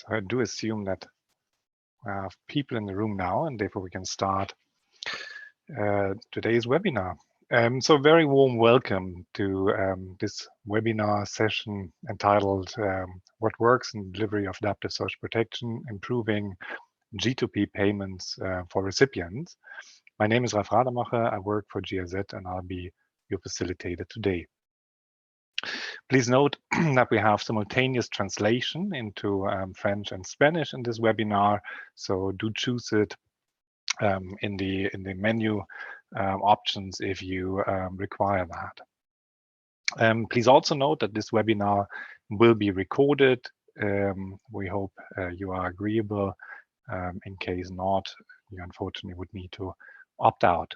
So I do assume that we have people in the room now, and therefore we can start today's webinar. So very warm welcome to this webinar session entitled What Works in Delivery of Adaptive Social Protection, Improving G2P Payments for Recipients. My name is Ralf Rademacher. I work for GIZ and I'll be your facilitator today. Please note that we have simultaneous translation into French and Spanish in this webinar, so do choose it in the menu options if you require that. Please also note that this webinar will be recorded. We hope you are agreeable. In case not, you unfortunately would need to opt out.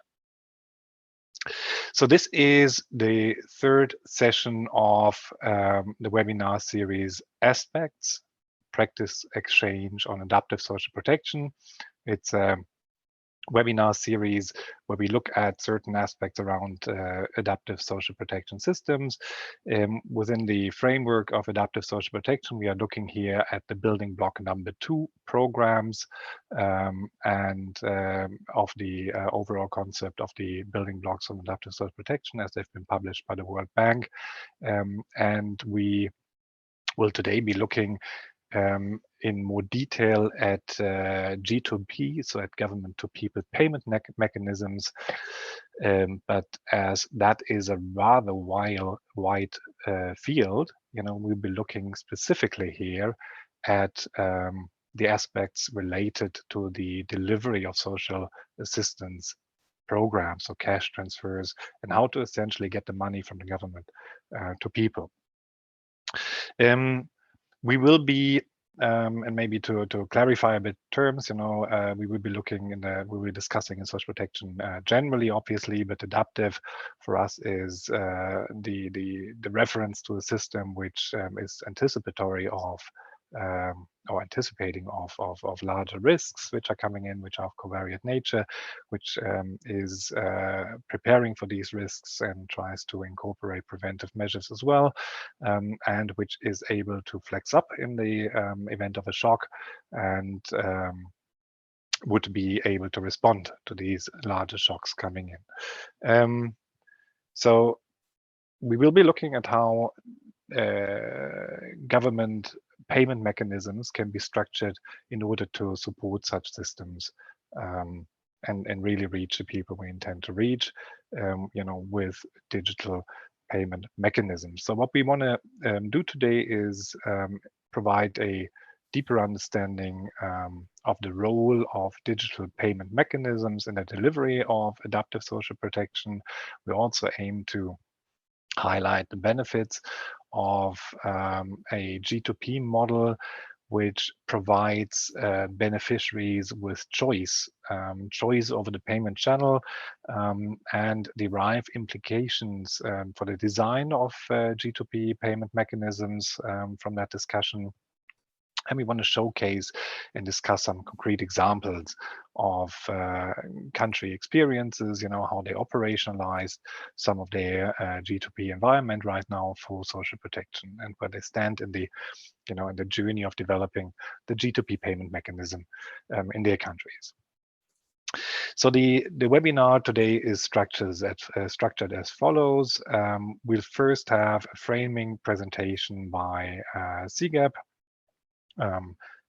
So this is the third session of the webinar series Aspects, Practice Exchange on Adaptive Social Protection. It's a webinar series where we look at certain aspects around adaptive social protection systems. Within the framework of adaptive social protection, we are looking here at the building block number 2 programs and of the overall concept of the building blocks on adaptive social protection as they've been published by the World Bank. And we will today be looking in more detail at G2P, so at government-to-people payment mechanisms, but as that is a rather wide field, we'll be looking specifically here at the aspects related to the delivery of social assistance programs, so cash transfers, and how to essentially get the money from the government to people. We will be, and maybe to clarify a bit terms, we will be looking we will be discussing in social protection generally, obviously, but adaptive for us is the reference to a system which is anticipatory of or anticipating of larger risks which are coming in, which are of covariate nature, which is preparing for these risks and tries to incorporate preventive measures as well, and which is able to flex up in the event of a shock and would be able to respond to these larger shocks coming in. So we will be looking at how government payment mechanisms can be structured in order to support such systems and really reach the people we intend to reach, with digital payment mechanisms. So what we want to do today is provide a deeper understanding of the role of digital payment mechanisms in the delivery of adaptive social protection. We also aim to highlight the benefits of a G2P model, which provides beneficiaries with choice over the payment channel, and derive implications for the design of G2P payment mechanisms from that discussion. And we want to showcase and discuss some concrete examples of country experiences, how they operationalized some of their G2P environment right now for social protection, and where they stand in the, in the journey of developing the G2P payment mechanism in their countries. So the webinar today is structured as follows. We'll first have a framing presentation by CGAP,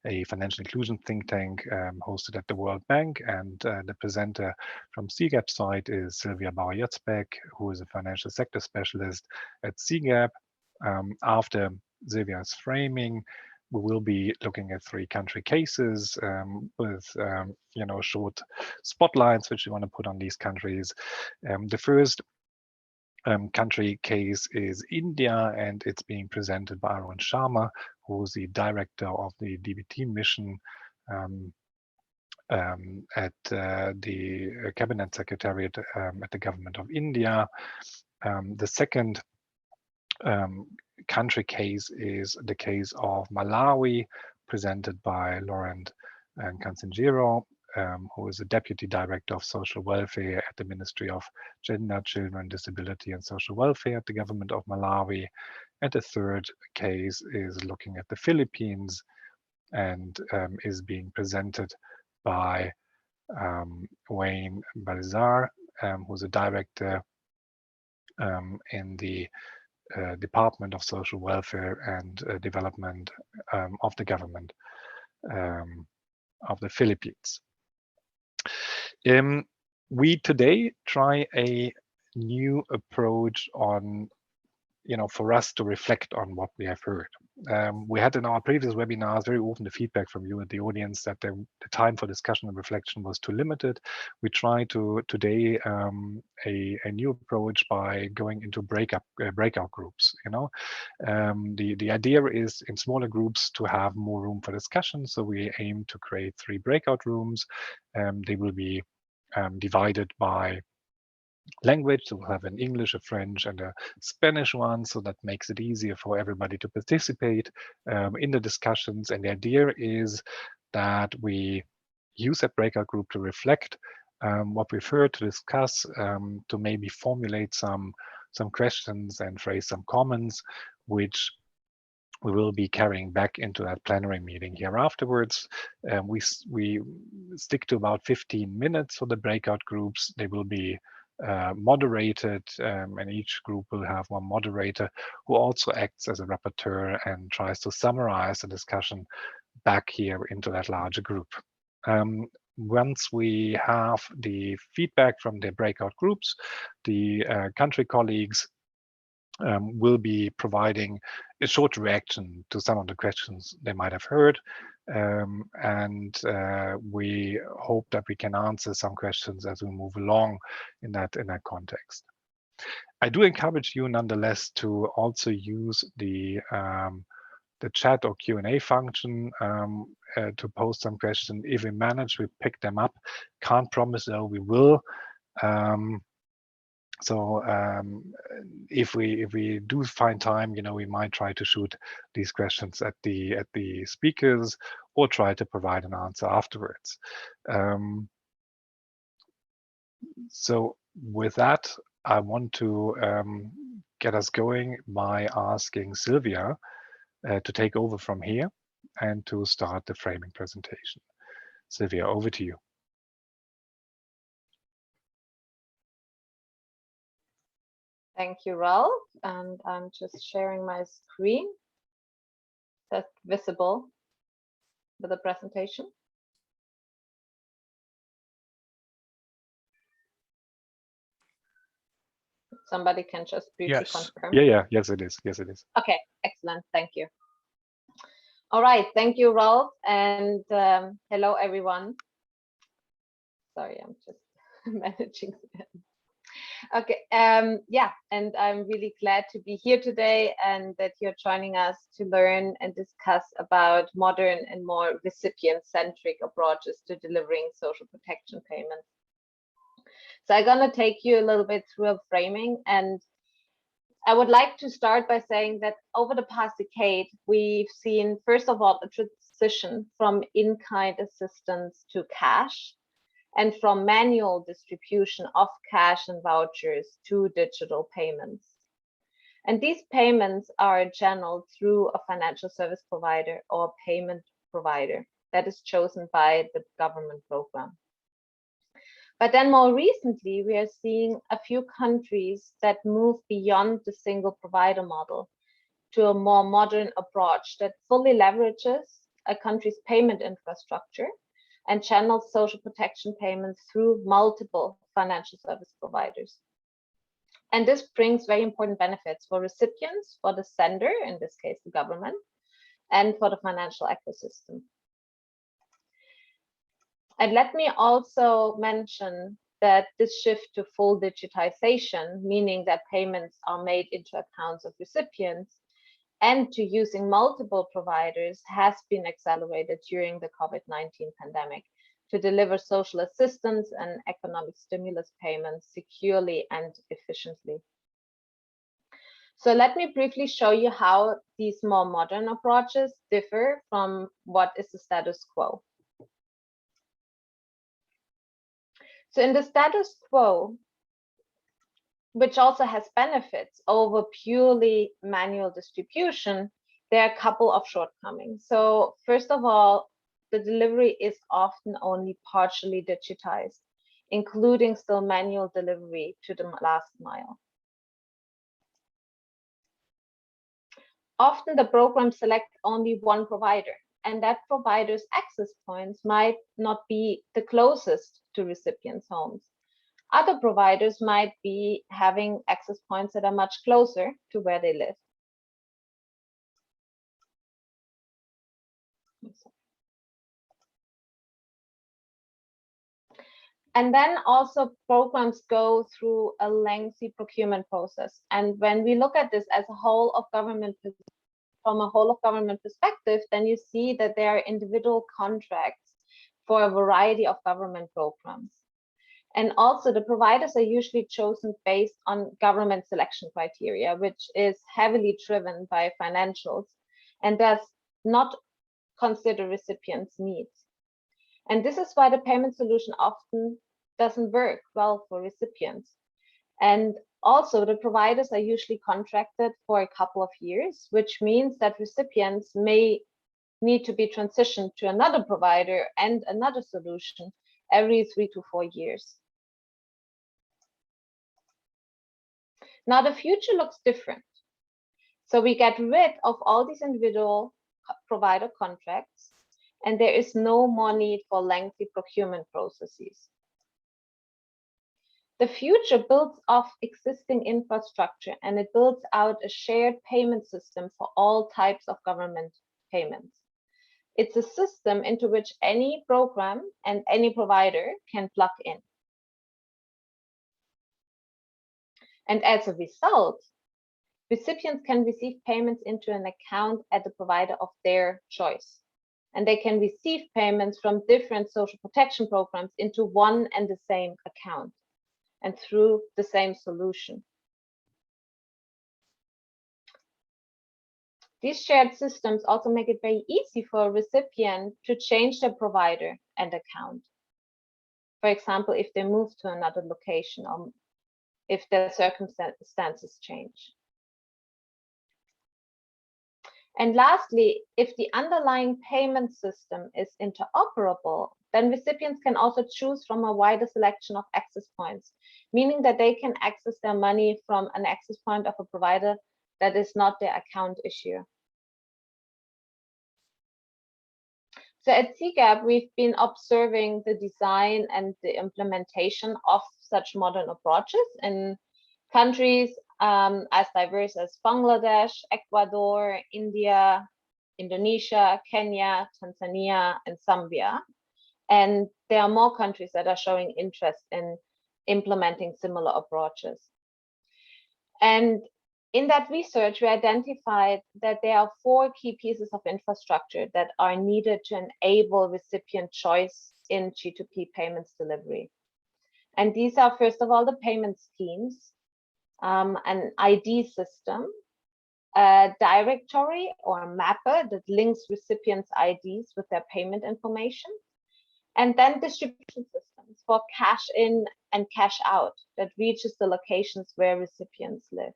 a financial inclusion think tank hosted at the World Bank, and the presenter from CGAP side is Sylvia Bauer-Jutzbeck, who is a financial sector specialist at CGAP. After Sylvia's framing, we will be looking at 3 country cases with short spotlights which we want to put on these countries. The first country case is India, and it's being presented by Arun Sharma, who's the director of the DBT mission at the Cabinet Secretariat at the Government of India. The second country case is the case of Malawi, presented by Laurent Canzingero, who is the Deputy Director of Social Welfare at the Ministry of Gender, Children, Disability and Social Welfare at the Government of Malawi. And the third case is looking at the Philippines, and is being presented by Wayne Balizar, who's a director in the Department of Social Welfare and Development of the government of the Philippines. We today try a new approach on, for us to reflect on what we have heard. We had in our previous webinars very often the feedback from you and the audience that the time for discussion and reflection was too limited. We try to today a new approach by going into breakout groups. The idea is in smaller groups to have more room for discussion. So we aim to create 3 breakout rooms. They will be divided by language. So we'll have an English, a French, and a Spanish one. So that makes it easier for everybody to participate in the discussions. And the idea is that we use that breakout group to reflect what we've heard, to discuss, to maybe formulate some questions and phrase some comments, which we will be carrying back into that plenary meeting here afterwards. We stick to about 15 minutes for the breakout groups. They will be moderated, and each group will have one moderator who also acts as a rapporteur and tries to summarize the discussion back here into that larger group. Once we have the feedback from the breakout groups, the country colleagues will be providing a short reaction to some of the questions they might have heard. And we hope that we can answer some questions as we move along in that context. I do encourage you nonetheless to also use the chat or Q&A function to post some questions. If we manage, we pick them up. Can't promise though we will. So if we do find time, we might try to shoot these questions at the speakers or try to provide an answer afterwards. So with that, I want to get us going by asking Sylvia to take over from here and to start the framing presentation. Sylvia, over to you. Thank you, Ralph. And I'm just sharing my screen. That's visible with the presentation. Somebody can just briefly confirm. Yes, it is. Yes, it is. Okay, excellent. Thank you. All right, thank you, Ralph, and hello, everyone. Sorry, I'm just managing. Okay, yeah, and I'm really glad to be here today and that you're joining us to learn and discuss about modern and more recipient-centric approaches to delivering social protection payments. So I'm going to take you a little bit through a framing, and I would like to start by saying that over the past decade, we've seen, first of all, a transition from in-kind assistance to cash, and from manual distribution of cash and vouchers to digital payments. And these payments are channeled through a financial service provider or payment provider that is chosen by the government program. But then more recently, we are seeing a few countries that move beyond the single provider model to a more modern approach that fully leverages a country's payment infrastructure and channels social protection payments through multiple financial service providers. And this brings very important benefits for recipients, for the sender, in this case, the government, and for the financial ecosystem. And let me also mention that this shift to full digitization, meaning that payments are made into accounts of recipients, and to using multiple providers has been accelerated during the COVID-19 pandemic to deliver social assistance and economic stimulus payments securely and efficiently. So let me briefly show you how these more modern approaches differ from what is the status quo. So in the status quo, which also has benefits over purely manual distribution, there are a couple of shortcomings. So first of all, the delivery is often only partially digitized, including still manual delivery to the last mile. Often the programs select only one provider, and that provider's access points might not be the closest to recipients' homes. Other providers might be having access points that are much closer to where they live. And then also programs go through a lengthy procurement process. And when we look at this as a whole of government, from a whole of government perspective, then you see that there are individual contracts for a variety of government programs. And also the providers are usually chosen based on government selection criteria, which is heavily driven by financials and does not consider recipients' needs. And this is why the payment solution often doesn't work well for recipients. And also the providers are usually contracted for a couple of years, which means that recipients may need to be transitioned to another provider and another solution every 3 to 4 years. Now the future looks different. So we get rid of all these individual provider contracts, and there is no more need for lengthy procurement processes. The future builds off existing infrastructure, and it builds out a shared payment system for all types of government payments. It's a system into which any program and any provider can plug in. And as a result, recipients can receive payments into an account at the provider of their choice. And they can receive payments from different social protection programs into one and the same account and through the same solution. These shared systems also make it very easy for a recipient to change their provider and account. For example, if they move to another location or if their circumstances change. And lastly, if the underlying payment system is interoperable, then recipients can also choose from a wider selection of access points, meaning that they can access their money from an access point of a provider that is not their account issuer. So at CGAP, we've been observing the design and the implementation of such modern approaches in countries as diverse as Bangladesh, Ecuador, India, Indonesia, Kenya, Tanzania, and Zambia. And there are more countries that are showing interest in implementing similar approaches. And in that research, we identified that there are 4 key pieces of infrastructure that are needed to enable recipient choice in G2P payments delivery. And these are, first of all, the payment schemes, an ID system, a directory or mapper that links recipients' IDs with their payment information, and then distribution systems for cash in and cash out that reaches the locations where recipients live.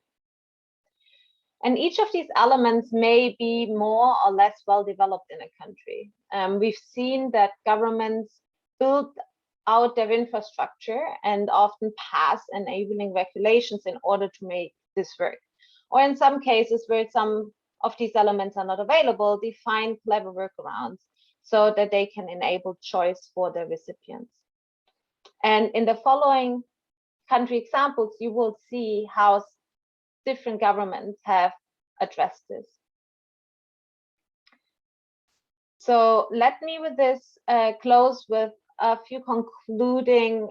And each of these elements may be more or less well developed in a country. We've seen that governments build out their infrastructure and often pass enabling regulations in order to make this work. Or in some cases where some of these elements are not available, they find clever workarounds so that they can enable choice for their recipients. And in the following country examples, you will see how different governments have addressed this. So let me with this close with a few concluding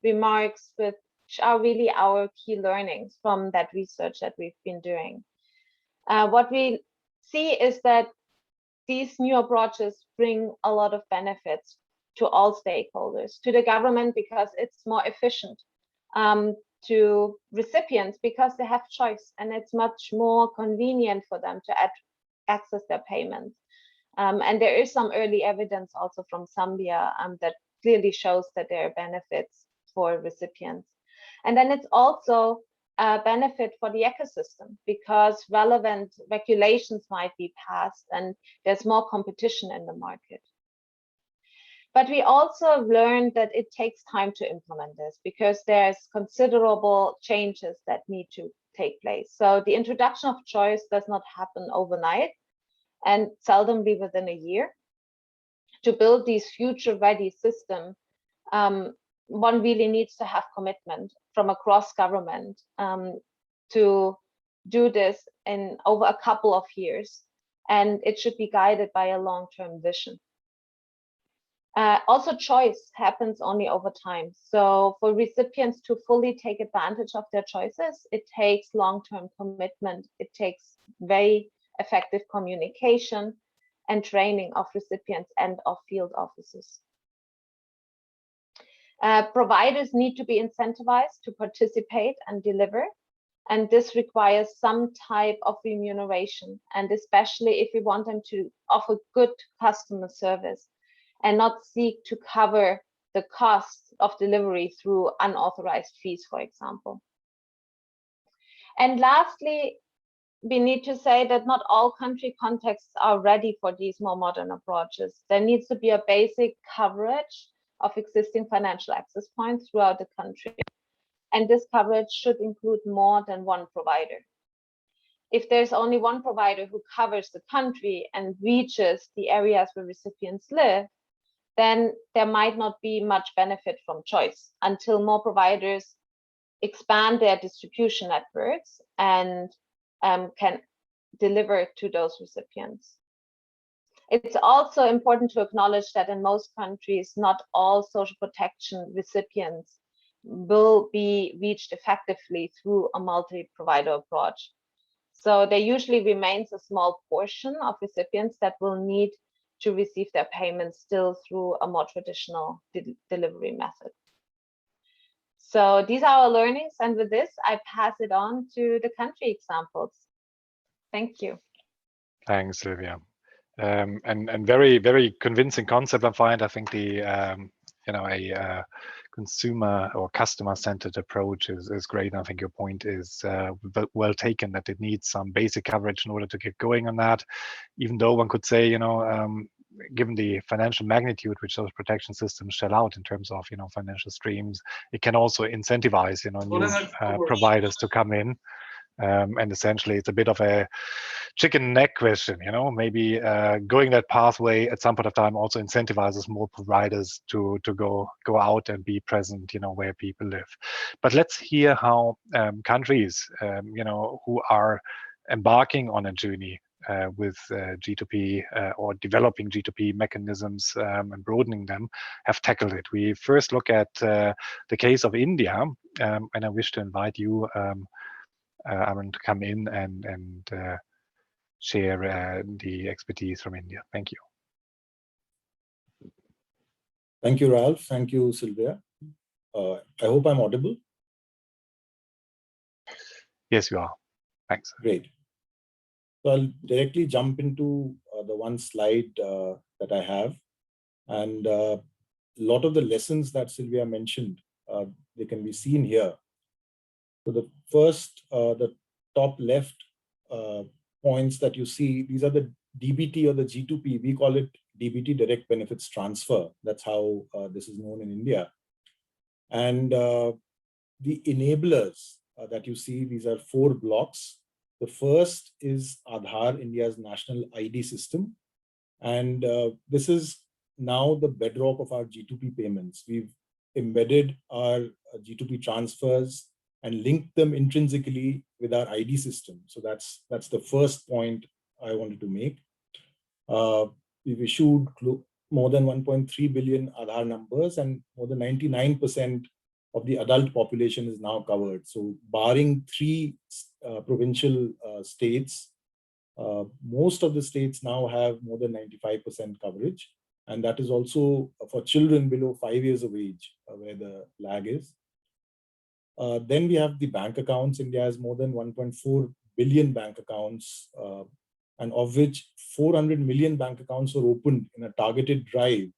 remarks, which are really our key learnings from that research that we've been doing. What we see is that these new approaches bring a lot of benefits to all stakeholders, to the government because it's more efficient, to recipients because they have choice and it's much more convenient for them to access their payments. And there is some early evidence also from Zambia that clearly shows that there are benefits for recipients. And then it's also a benefit for the ecosystem because relevant regulations might be passed and there's more competition in the market. But we also learned that it takes time to implement this because there's considerable changes that need to take place. So the introduction of choice does not happen overnight and seldomly within a year. To build these future-ready systems, one really needs to have commitment from across government to do this in over a couple of years, and it should be guided by a long-term vision. Also, choice happens only over time. So for recipients to fully take advantage of their choices, it takes long-term commitment. It takes very effective communication and training of recipients and of field offices. Providers need to be incentivized to participate and deliver, and this requires some type of remuneration, and especially if we want them to offer good customer service and not seek to cover the cost of delivery through unauthorized fees, for example. And lastly, we need to say that not all country contexts are ready for these more modern approaches. There needs to be a basic coverage of existing financial access points throughout the country. And this coverage should include more than one provider. If there's only one provider who covers the country and reaches the areas where recipients live, then there might not be much benefit from choice until more providers expand their distribution networks and can deliver to those recipients. It's also important to acknowledge that in most countries, not all social protection recipients will be reached effectively through a multi-provider approach. So there usually remains a small portion of recipients that will need to receive their payments still through a more traditional delivery method. So these are our learnings, and with this, I pass it on to the country examples. Thank you. Thanks, Sylvia. And very, very convincing concept. I think the a consumer or customer-centered approach is great. And I think your point is well taken, that it needs some basic coverage in order to get going on that. Even though one could say, given the financial magnitude which those protection systems shell out in terms of financial streams, it can also incentivize new providers to come in. And essentially, it's a bit of a chicken and egg question. Maybe going that pathway at some point of time also incentivizes more providers to go out and be present, where people live. But let's hear how countries, who are embarking on a journey with G2P or developing G2P mechanisms and broadening them, have tackled it. We first look at the case of India, and I wish to invite you, Aaron, to come in and share the expertise from India. Thank you. Thank you, Ralph. Thank you, Sylvia. I hope I'm audible. Yes, you are. Thanks. Great. So I'll directly jump into the one slide that I have. And a lot of the lessons that Sylvia mentioned, they can be seen here. So the first, the top left points that you see, these are the DBT or the G2P. We call it DBT, Direct Benefits Transfer. That's how this is known in India. And the enablers that you see, these are 4 blocks. The first is Aadhaar, India's national ID system. And this is now the bedrock of our G2P payments. We've embedded our G2P transfers and link them intrinsically with our ID system. So that's the first point I wanted to make. We've issued more than 1.3 billion Aadhaar numbers, and more than 99% of the adult population is now covered. So barring 3 provincial states, most of the states now have more than 95% coverage. And that is also for children below 5 years of age, where the lag is. Then we have the bank accounts. India has more than 1.4 billion bank accounts, and of which 400 million bank accounts were opened in a targeted drive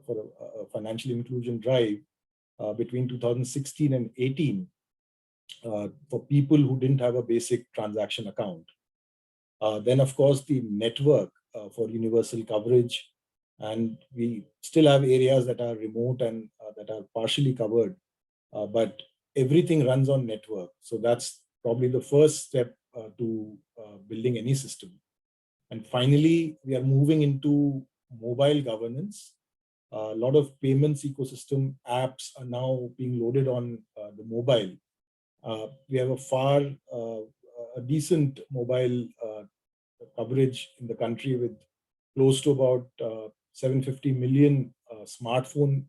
for a financial inclusion drive between 2016 and 18. for people who didn't have a basic transaction account. Then, of course, the network for universal coverage. And we still have areas that are remote and that are partially covered, but everything runs on network. So that's probably the first step to building any system. And finally, we are moving into mobile governance. A lot of payments ecosystem apps are now being loaded on the mobile. We have a decent mobile coverage in the country with close to about 750 million smartphone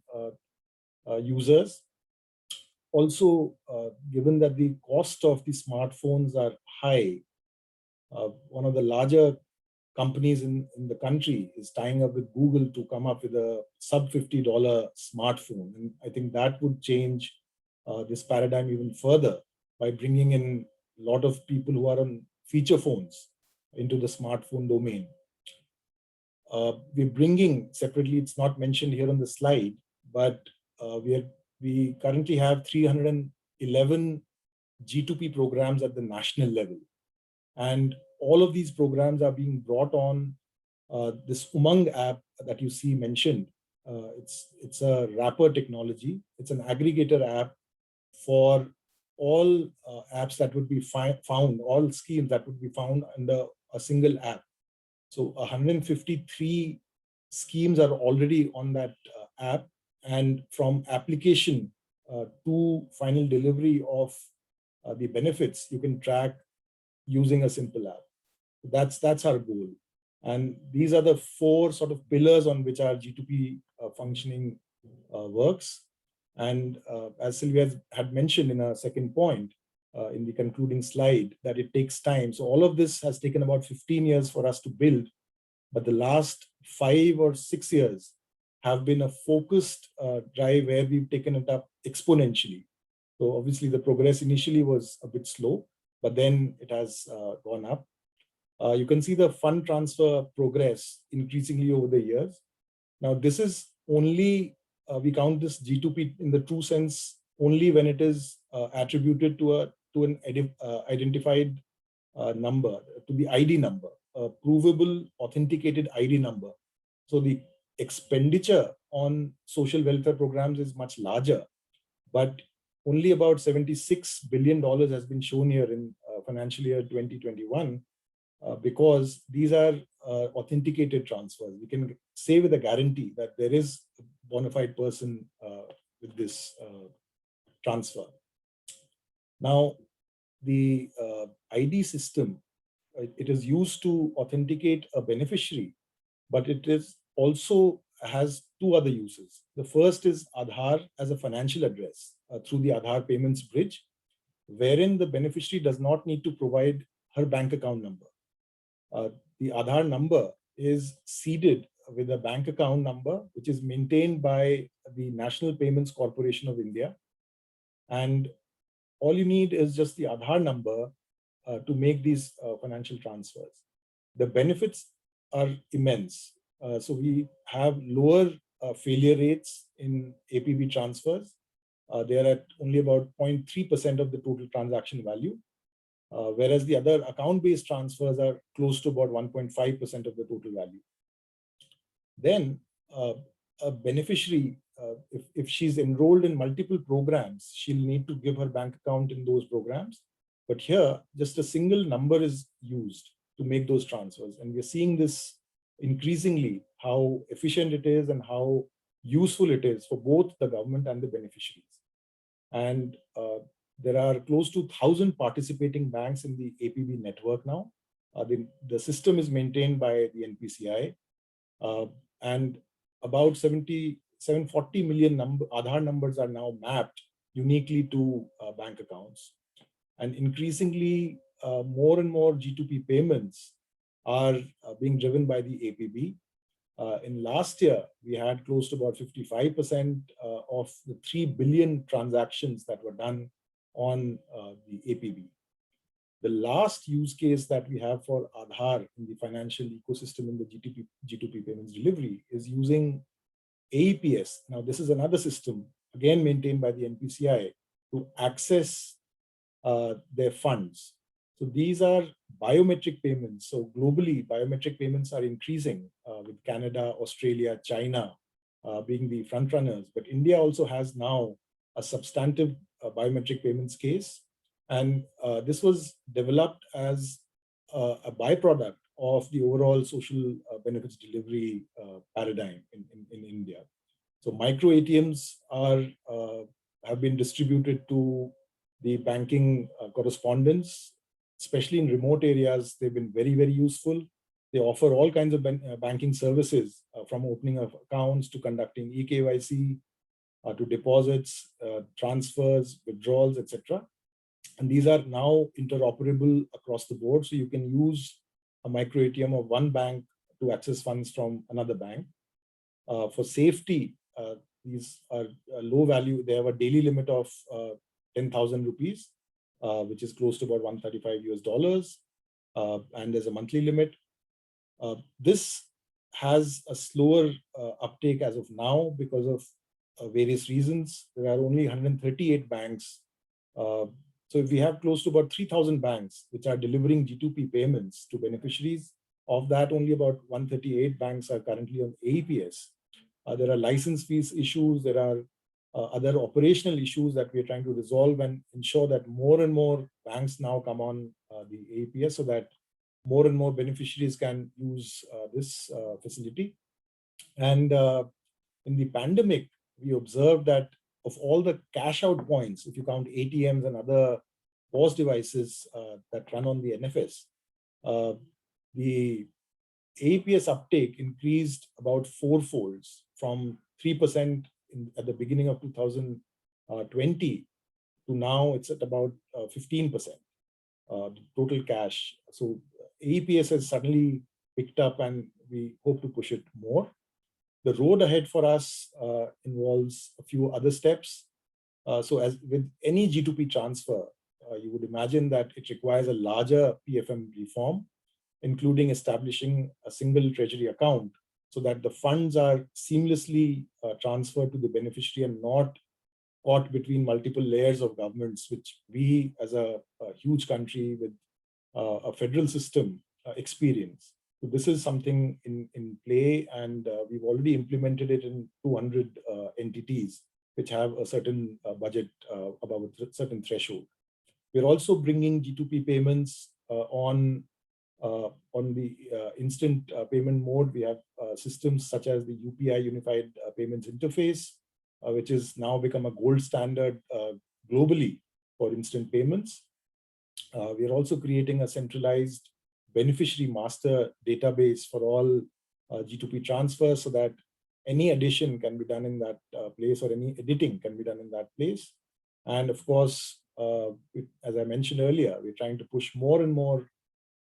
users. Also, given that the cost of the smartphones are high, one of the larger companies in the country is tying up with Google to come up with a sub $50 smartphone. And I think that would change this paradigm even further by bringing in a lot of people who are on feature phones into the smartphone domain. We're bringing separately, it's not mentioned here on the slide, but we currently have 311 G2P programs at the national level. And all of these programs are being brought on this Umang app that you see mentioned. It's a wrapper technology. It's an aggregator app for all apps that would be found, all schemes that would be found under a single app. So 153 schemes are already on that app, and from application to final delivery of the benefits, you can track using a simple app. That's our goal. And these are the four sort of pillars on which our G2P functioning works. And as Sylvia had mentioned in a second point, in the concluding slide, that it takes time. So all of this has taken about 15 years for us to build, but the last 5 or 6 years have been a focused drive where we've taken it up exponentially. So obviously the progress initially was a bit slow, but then it has gone up. You can see the fund transfer progress increasingly over the years. Now this is only, we count this G2P in the true sense only when it is attributed to an identified number, to the ID number, a provable authenticated ID number. So the expenditure on social welfare programs is much larger, but only about $76 billion has been shown here in financial year 2021, because these are authenticated transfers. We can say with a guarantee that there is a bona fide person with this transfer. Now, the ID system, it is used to authenticate a beneficiary, but it is also has 2 other uses. The first is Aadhaar as a financial address through the Aadhaar payments bridge, wherein the beneficiary does not need to provide her bank account number. The Aadhaar number is seeded with a bank account number, which is maintained by the National Payments Corporation of India. And all you need is just the Aadhaar number to make these financial transfers. The benefits are immense. So we have lower failure rates in APB transfers. They are at only about 0.3% of the total transaction value, whereas the other account-based transfers are close to about 1.5% of the total value. Then a beneficiary, if she's enrolled in multiple programs, she'll need to give her bank account in those programs. But here, just a single number is used to make those transfers. And we're seeing this increasingly, how efficient it is and how useful it is for both the government and the beneficiaries. And there are close to 1,000 participating banks in the APB network now. The system is maintained by the NPCI, and about 740 million Aadhaar numbers are now mapped uniquely to bank accounts. And increasingly, more and more G2P payments are being driven by the APB. In last year, we had close to about 55% of the 3 billion transactions that were done on the APB. The last use case that we have for Aadhaar in the financial ecosystem in the G2P payments delivery is using AEPS. Now, this is another system, again maintained by the NPCI, to access their funds. So these are biometric payments. So globally, biometric payments are increasing with Canada, Australia, China being the front runners. But India also has now a substantive biometric payments case. And this was developed as a byproduct of the overall social benefits delivery paradigm in India. So micro ATMs have been distributed to the banking correspondents, especially in remote areas. They've been very, very useful. They offer all kinds of banking services from opening of accounts to conducting eKYC, to deposits, transfers, withdrawals, etc. And these are now interoperable across the board. So you can use a micro ATM of one bank to access funds from another bank. For safety, these are low value. They have a daily limit of 10,000 rupees, which is close to about $135 US. And there's a monthly limit. This has a slower uptake as of now because of various reasons. There are only 138 banks. So if we have close to about 3,000 banks which are delivering G2P payments to beneficiaries, of that only about 138 banks are currently on AEPS. There are license fees issues. There are other operational issues that we are trying to resolve and ensure that more and more banks now come on the AEPS so that more and more beneficiaries can use this facility. And in the pandemic, we observed that of all the cash out points, if you count ATMs and other POS devices that run on the NFS, the AEPS uptake increased about fourfolds from 3% at the beginning of 2020 to now it's at about 15%. Total cash. So AEPS has suddenly picked up and we hope to push it more. The road ahead for us involves a few other steps. So as with any G2P transfer, you would imagine that it requires a larger PFM reform, including establishing a single treasury account so that the funds are seamlessly transferred to the beneficiary and not caught between multiple layers of governments, which we as a huge country with a federal system experience. So this is something in play, and we've already implemented it in 200 entities which have a certain budget above a certain threshold. We're also bringing G2P payments on the instant payment mode. We have systems such as the UPI Unified Payments Interface, which has now become a gold standard globally for instant payments. We are also creating a centralized beneficiary master database for all G2P transfers so that any addition can be done in that place or any editing can be done in that place. And of course, as I mentioned earlier, we're trying to push more and more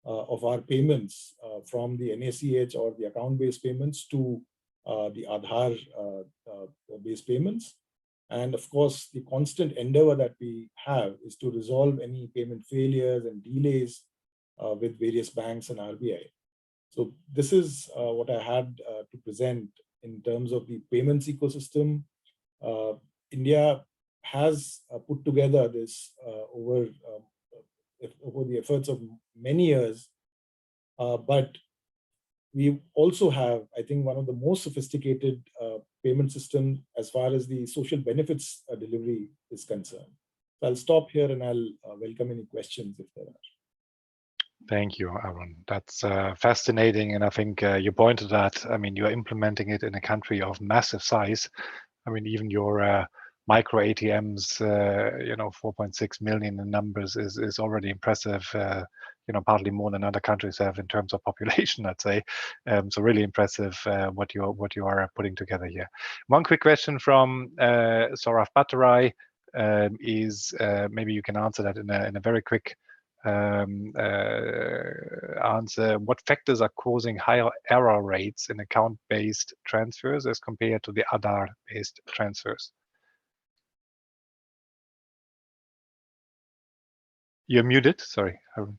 of our payments from the NACH or the account-based payments to the Aadhaar-based payments. And of course, the constant endeavor that we have is to resolve any payment failures and delays with various banks and RBI. So this is what I had to present in terms of the payments ecosystem. India has put together this over the efforts of many years, but we also have, I think, one of the most sophisticated payment systems as far as the social benefits delivery is concerned. So I'll stop here and I'll welcome any questions if there are. Thank you, Arun. That's fascinating. And I think you pointed at, I mean, you're implementing it in a country of massive size. I mean, even your micro ATMs, 4.6 million in numbers is already impressive. Partly more than other countries have in terms of population, I'd say. So really impressive what you are putting together here. One quick question from Saurabh Bhattarai is maybe you can answer that in a very quick answer. What factors are causing higher error rates in account-based transfers as compared to the Aadhaar-based transfers? You're muted. Sorry, Arun.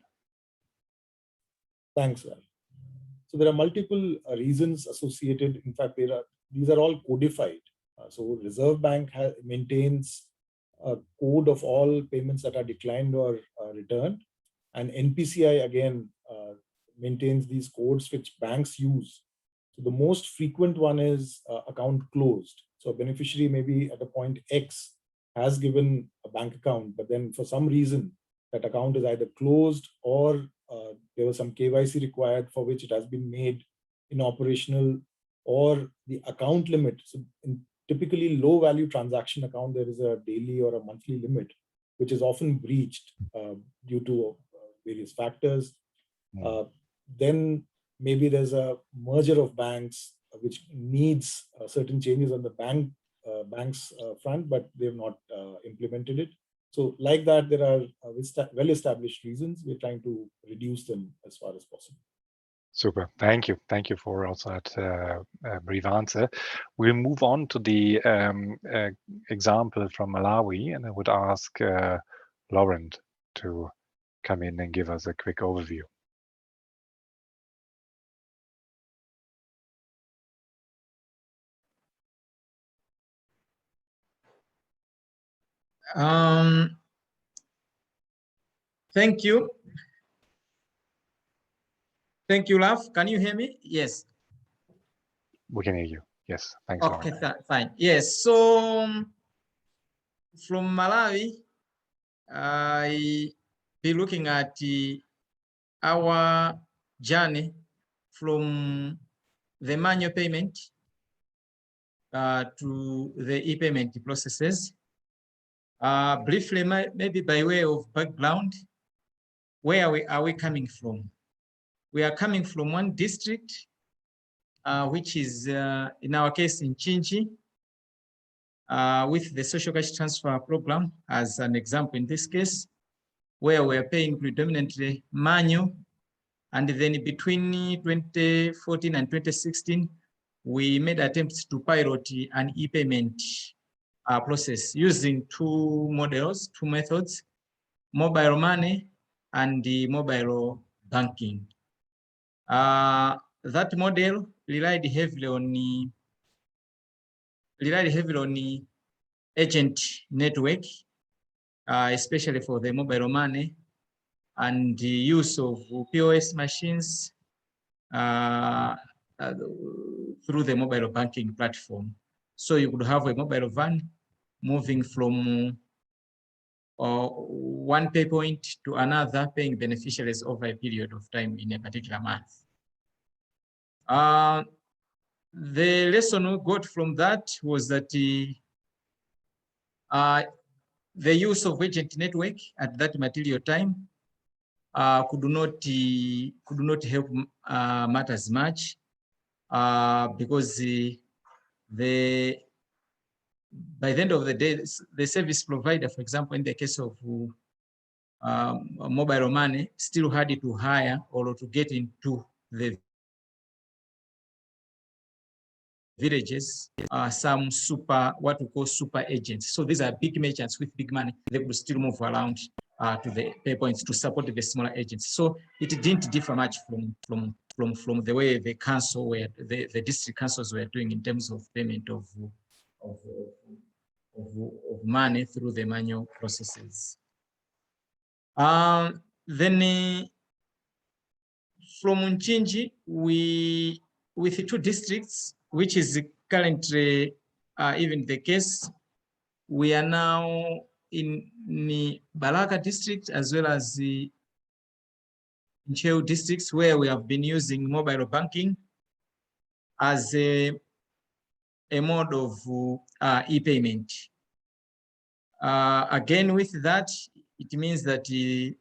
Thanks, Val. So there are multiple reasons associated. In fact, these are all codified. So Reserve Bank maintains a code of all payments that are declined or returned. And NPCI again maintains these codes which banks use. So the most frequent one is account closed. So a beneficiary maybe at a point X has given a bank account, but then for some reason that account is either closed or there was some KYC required for which it has been made inoperational, or the account limit. So in typically low value transaction account, there is a daily or a monthly limit, which is often breached due to various factors. Then maybe there's a merger of banks which needs certain changes on the bank's front, but they've not implemented it. So like that, there are well-established reasons. We're trying to reduce them as far as possible. Super. Thank you. Thank you for also that brief answer. We'll move on to the example from Malawi, and I would ask Laurent to come in and give us a quick overview. Thank you. Thank you, Laf. Can you hear me? Yes. We can hear you. Yes. Thanks. Okay, fine. Yes. So from Malawi, I be looking at our journey from the manual payment to the e-payment processes. Briefly, maybe by way of background, where are we coming from? We are coming from one district, which is in our case in Chinchi, with the social cash transfer program as an example in this case, where we are paying predominantly manual. And then between 2014 and 2016, we made attempts to pilot an e-payment process using two methods, mobile money and the mobile banking. That model relied heavily on the agent network, especially for the mobile money and the use of POS machines through the mobile banking platform. So you could have a mobile van moving from one pay point to another, paying beneficiaries over a period of time in a particular month. The lesson we got from that was that the use of agent network at that material time could not help matters much because by the end of the day, the service provider, for example, in the case of mobile money, still had to hire or to get into the villages, some what we call super agents. So these are big merchants with big money. They could still move around to the pay points to support the smaller agents. So it didn't differ much from the way the council were, the district councils were doing in terms of payment of money through the manual processes. Then from Unchinji, with 2 districts, which is currently even the case, we are now in the Balaka district as well as the Ncheu districts, where we have been using mobile banking as a mode of e-payment. Again, with that, it means that the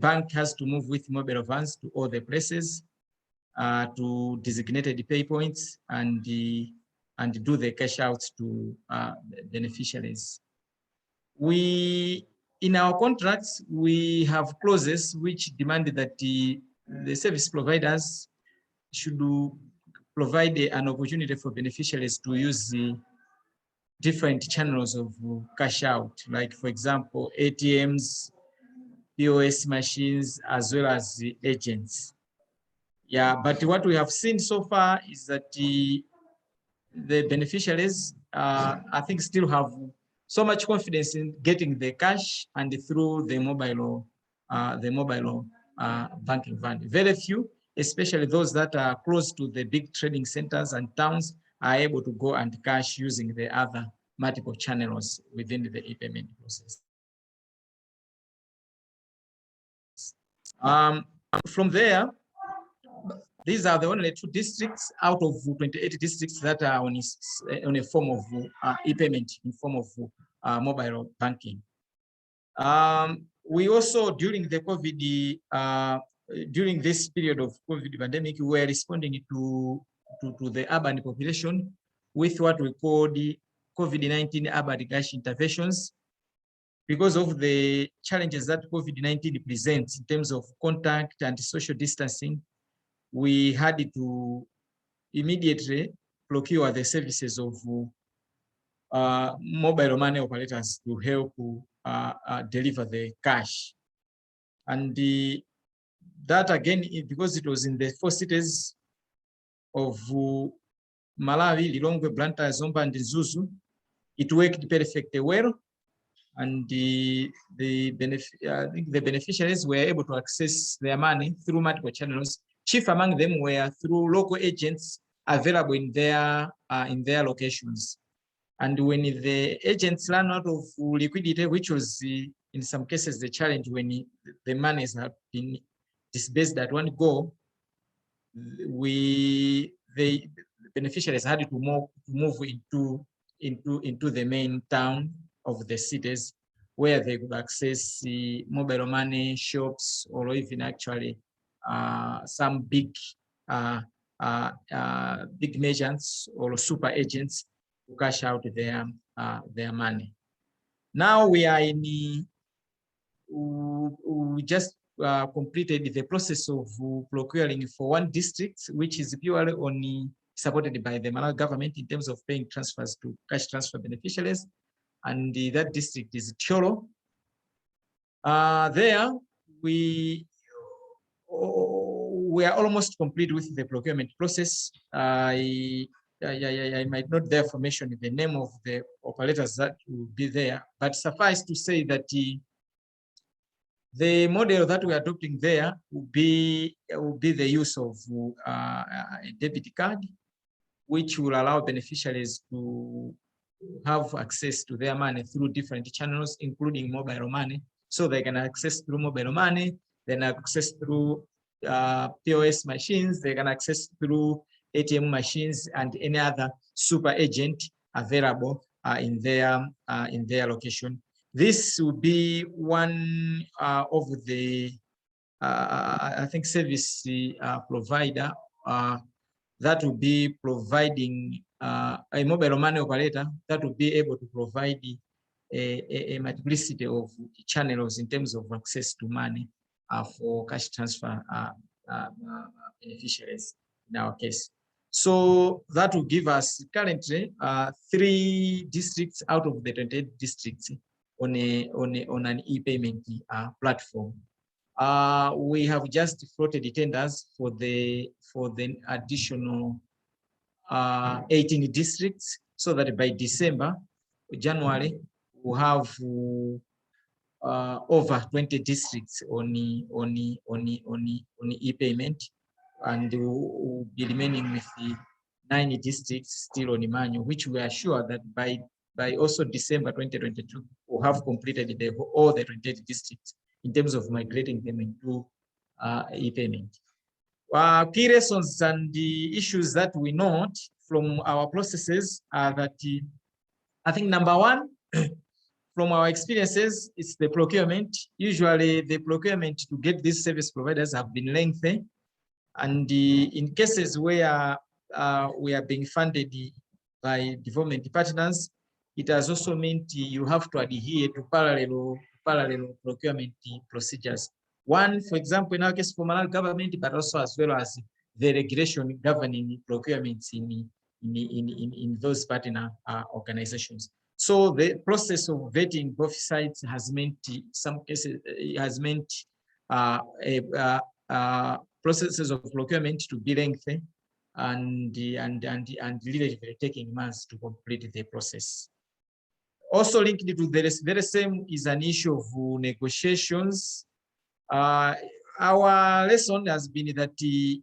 bank has to move with mobile vans to all the places to designated pay points and do the cash outs to beneficiaries. In our contracts, we have clauses which demand that the service providers should provide an opportunity for beneficiaries to use the different channels of cash out, like, for example, ATMs, POS machines, as well as the agents. Yeah, but what we have seen so far is that the beneficiaries, I think, still have so much confidence in getting the cash and through the mobile banking fund. Very few, especially those that are close to the big trading centers and towns, are able to go and cash using the other multiple channels within the e-payment process. From there, these are the only 2 districts out of 28 districts that are on a form of e-payment in form of mobile banking. We also, during the COVID, during this period of COVID pandemic, we were responding to the urban population with what we call the COVID-19 urban cash interventions. Because of the challenges that COVID-19 presents in terms of contact and social distancing, we had to immediately procure the services of mobile money operators to help deliver the cash. And that again, because it was in the 4 cities of Malawi, Lilongwe, Blantyre, Zomba, and Zuzu, it worked perfectly well. And the beneficiaries were able to access their money through multiple channels. Chief among them were through local agents available in their locations. And when the agents ran out of liquidity, which was in some cases the challenge when the monies have been disbursed at one go, the beneficiaries had to move into the main town of the cities, where they could access the mobile money shops, or even actually some big big merchants or super agents to cash out their money. Now we are we just completed the process of procuring for 1 district, which is purely supported by the Malawi government in terms of paying transfers to cash transfer beneficiaries, and that district is Cholo. There we are almost complete with the procurement process. I might not therefore mention the name of the operators that will be there, but suffice to say that the model that we are adopting there will be the use of a debit card, which will allow beneficiaries to have access to their money through different channels, including mobile money. So they can access through mobile money, then access through POS machines, they can access through ATM machines and any other super agent available in their location. This will be one of the I think service provider that will be providing a mobile money operator that will be able to provide a multiplicity of channels in terms of access to money for cash transfer beneficiaries in our case. So that will give us currently 3 districts out of the 28 districts on an e-payment platform. We have just floated the tenders for the additional 18 districts, so that by January, we'll have over 20 districts on e-payment, and we'll be remaining with the 9 districts still on manual, which we are sure that by also December 2022, we'll have completed all the 28 districts in terms of migrating them into e-payment. Key lessons and the issues that we note from our processes are that I think number 1, from our experiences, it's the procurement. Usually the procurement to get these service providers have been lengthy. And in cases where we are being funded by development partners, it has also meant you have to adhere to parallel procurement procedures. One, for example, in our case for Malawi government, but also as well as the regulation governing procurements in those partner organizations. So the process of vetting both sides has meant, some cases, processes of procurement to be lengthy and relatively taking months to complete the process. Also linked to the very same is an issue of negotiations. Our lesson has been that the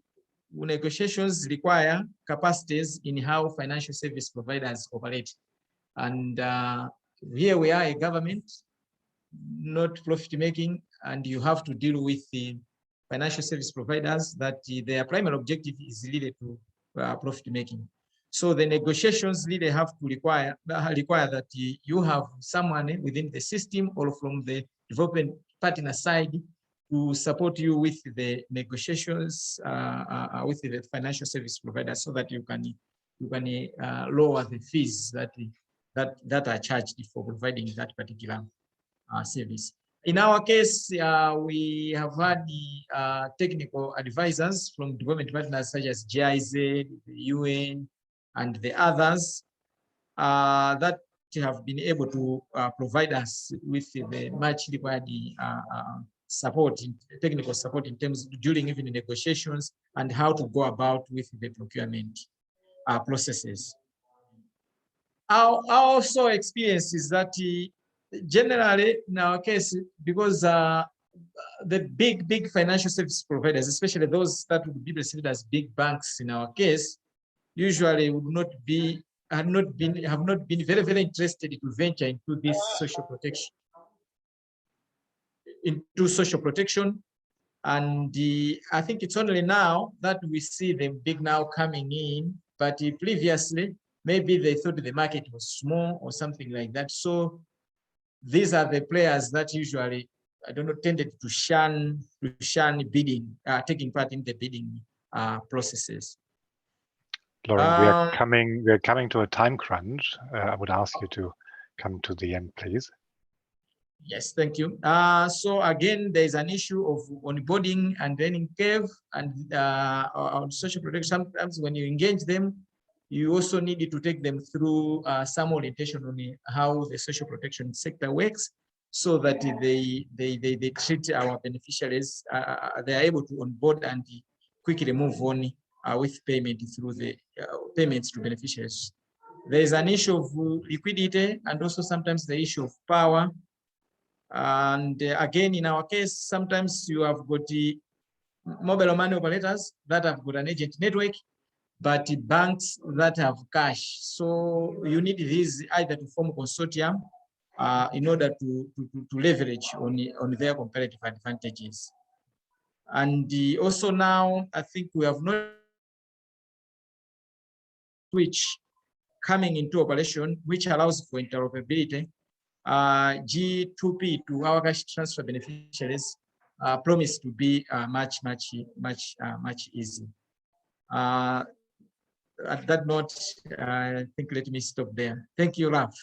negotiations require capacities in how financial service providers operate. And here we are a government, not profit making, and you have to deal with the financial service providers that their primary objective is really to profit making. So the negotiations really have to require that you have someone within the system or from the development partner side to support you with the negotiations with the financial service providers, so that you can lower the fees that are charged for providing that particular service. In our case, we have had the technical advisors from development partners such as GIZ, the UN, and the others that have been able to provide us with the much required support, technical support in terms of during even the negotiations and how to go about with the procurement processes. Our also experience is that generally in our case, because the big financial service providers, especially those that would be perceived as big banks in our case, usually would not be have not been very interested to venture into this social protection. And I think it's only now that we see them big now coming in, but previously maybe they thought the market was small or something like that. So these are the players that usually, I don't know, tended to shun bidding, taking part in the bidding processes. Lauren, we are coming to a time crunch. I would ask you to come to the end, please. Yes, thank you. So again, there's an issue of onboarding and learning curve and on social protection. Sometimes when you engage them, you also need to take them through some orientation on how the social protection sector works, so that they treat our beneficiaries. They are able to onboard and quickly move on with payment through the payments to beneficiaries. There is an issue of liquidity and also sometimes the issue of power. And again, in our case, sometimes you have got the mobile money operators that have got an agent network, but banks that have cash. So you need these either to form a consortium in order to leverage on their comparative advantages. And also now, I think we have not switch coming into operation, which allows for interoperability. G2P to our cash transfer beneficiaries promise to be much easy. At that note, I think let me stop there. Thank you, Ralph.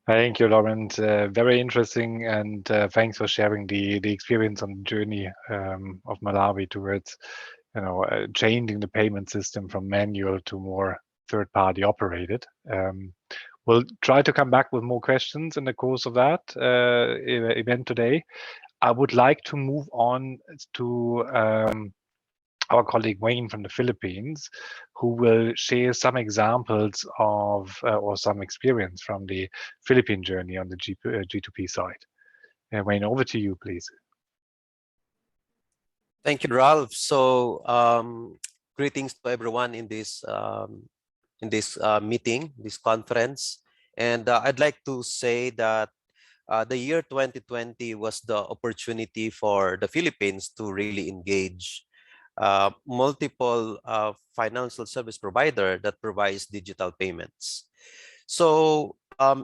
Thank you, Laurent. Very interesting, and thanks for sharing the experience on the journey of Malawi towards, changing the payment system from manual to more third-party operated. We'll try to come back with more questions in the course of that event today. I would like to move on to our colleague Wayne from the Philippines, who will share some examples of or some experience from the Philippine journey on the G2P side. Wayne, over to you, please. Thank you, Ralph. So greetings to everyone in this meeting, this conference. And I'd like to say that the year 2020 was the opportunity for the Philippines to really engage multiple financial service provider that provides digital payments. So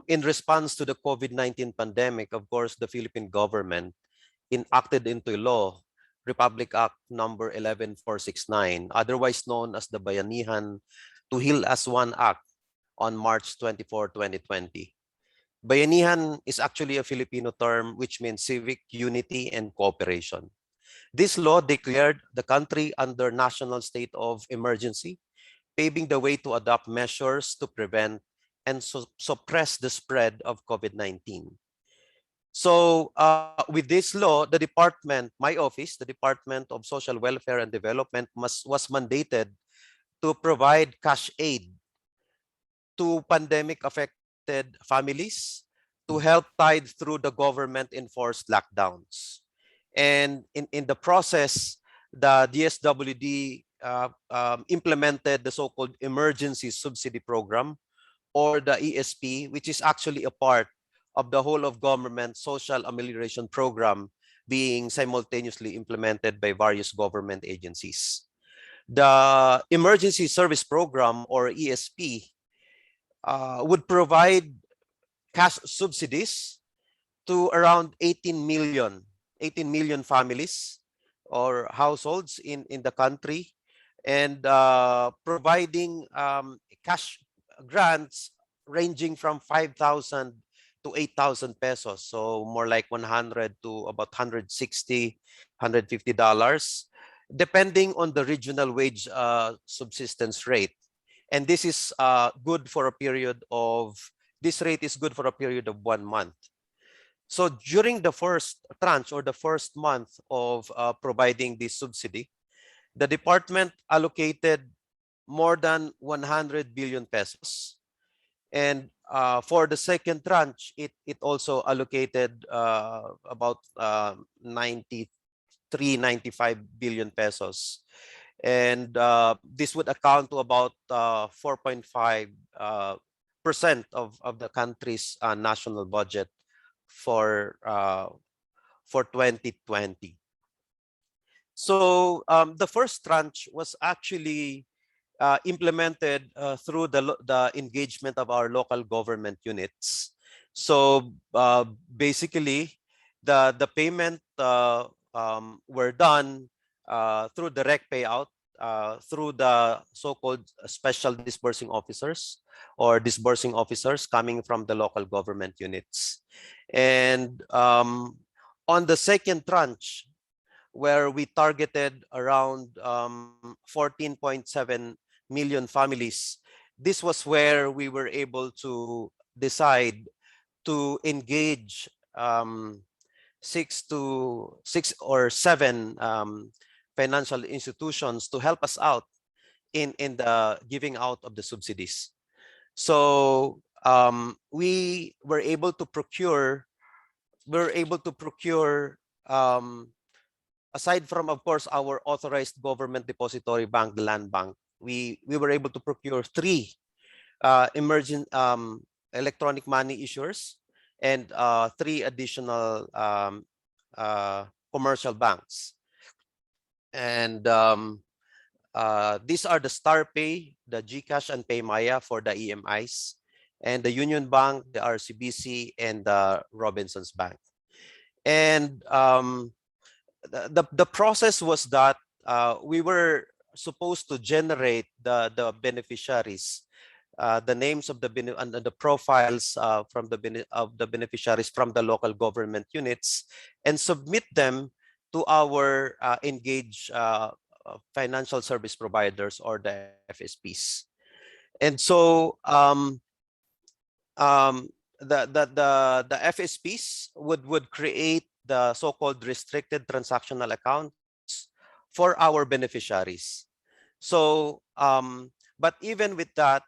in response to the COVID-19 pandemic, of course, the Philippine government enacted into law Republic Act number 11469, otherwise known as the Bayanihan to Heal as One Act on March 24, 2020. Bayanihan is actually a Filipino term which means civic unity and cooperation. This law declared the country under national state of emergency, paving the way to adopt measures to prevent and suppress the spread of COVID-19. So with this law, the department, my office, the Department of Social Welfare and Development was mandated to provide cash aid to pandemic affected affected families to help tide through the government-enforced lockdowns. And in the process, the DSWD implemented the so-called Emergency Subsidy Program, or the ESP, which is actually a part of the whole of government social amelioration program being simultaneously implemented by various government agencies. The Emergency Service Program, or ESP, would provide cash subsidies to around 18 million families or households in the country, and providing cash grants ranging from 5,000 to 8,000 pesos. So more like 100 to about 160, $150, depending on the regional wage subsistence rate. And this is good for a period of, this rate is good for a period of 1 month. So during the first tranche, or the first month of providing this subsidy, the department allocated more than 100 billion pesos. And for the second tranche, it also allocated about 93, 95 billion pesos. And this would account to about 4.5% of the country's national budget for 2020. So the first tranche was actually implemented through the engagement of our local government units. So basically, the payment were done through direct payout through the so-called special disbursing officers, or disbursing officers coming from the local government units. And on the second tranche, where we targeted around 14.7 million families, this was where we were able to decide to engage 6 or 7 financial institutions to help us out in the giving out of the subsidies. So we were able to procure, aside from, of course, our authorized government depository bank, the Land Bank, we were able to procure 3 emergent electronic money issuers and 3 additional commercial banks. And these are the StarPay, the GCash, and PayMaya for the EMIs, and the Union Bank, the RCBC, and the Robinsons Bank. And the process was that we were supposed to generate the beneficiaries, the names of the profiles from the beneficiaries from the local government units, and submit them to our engaged financial service providers, or the FSPs. And so the FSPs would create the so-called restricted transactional accounts for our beneficiaries. So but even with that,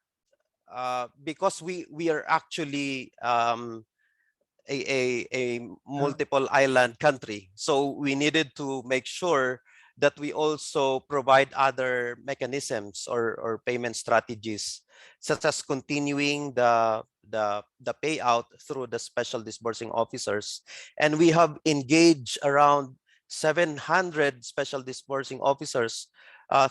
because we are actually a multiple island country, so we needed to make sure that we also provide other mechanisms or payment strategies, such as continuing the payout through the special disbursing officers. And we have engaged around 700 special disbursing officers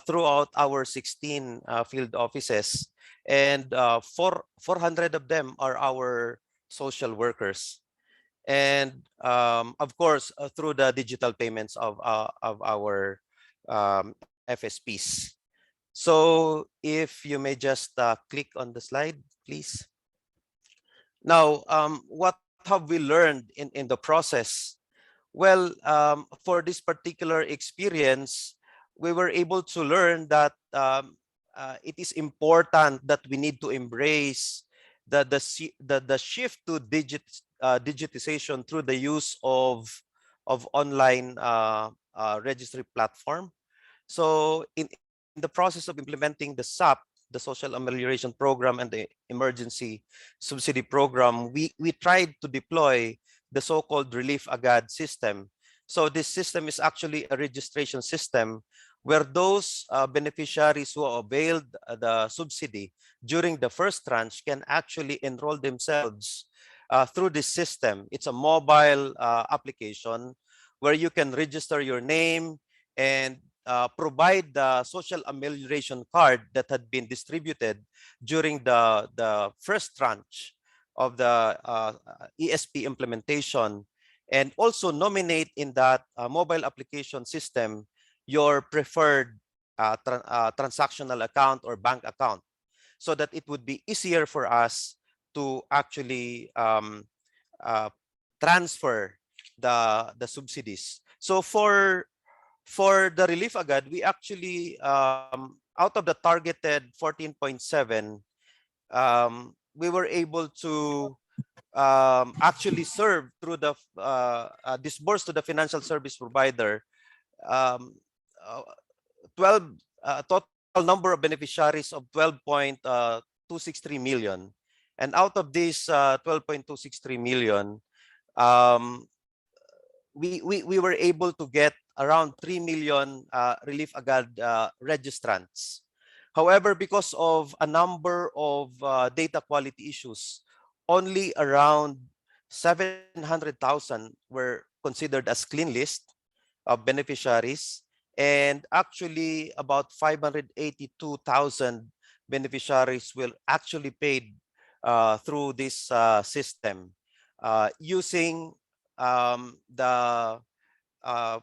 throughout our 16 field offices, and 400 of them are our social workers. And of course, through the digital payments of our FSPs. So if you may just click on the slide, please. Now, what have we learned in the process? Well, for this particular experience, we were able to learn that it is important that we need to embrace the shift to digitization through the use of online registry platform. So in the process of implementing the SAP, the Social Amelioration Program and the Emergency Subsidy Program, we tried to deploy the so-called Relief Agad system. So this system is actually a registration system where those beneficiaries who availed the subsidy during the first tranche can actually enroll themselves through this system. It's a mobile application where you can register your name and provide the social amelioration card that had been distributed during the first tranche of the ESP implementation, and also nominate in that mobile application system your preferred transactional account or bank account, so that it would be easier for us to actually transfer the subsidies. So for the Relief Agad, we actually, out of the targeted 14.7, we were able to actually serve through the disburse to the financial service provider 12 total number of beneficiaries of 12.263 million. And out of this 12.263 million, we were able to get around 3 million Relief Agad registrants. However, because of a number of data quality issues, only around 700,000 were considered as clean list of beneficiaries, and actually about 582,000 beneficiaries will actually paid through this system using the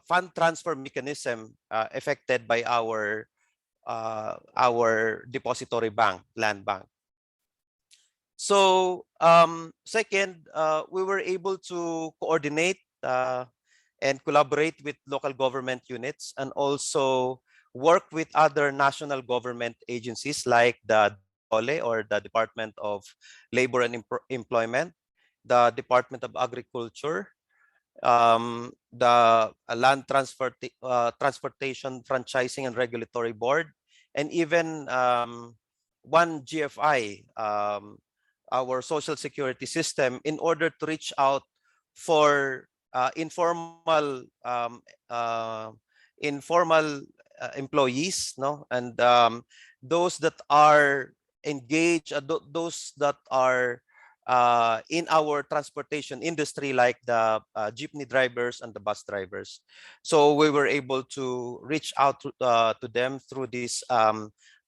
fund transfer mechanism affected by our depository bank, land bank. So second, we were able to coordinate and collaborate with local government units, and also work with other national government agencies like the DOLE, or the Department of Labor and Employment, the Department of Agriculture, the Land Transportation Franchising and Regulatory Board, and even one GFI, our social security system, in order to reach out for informal employees, no, and those that are engaged, those that are in our transportation industry, like the jeepney drivers and the bus drivers. So we were able to reach out to them through these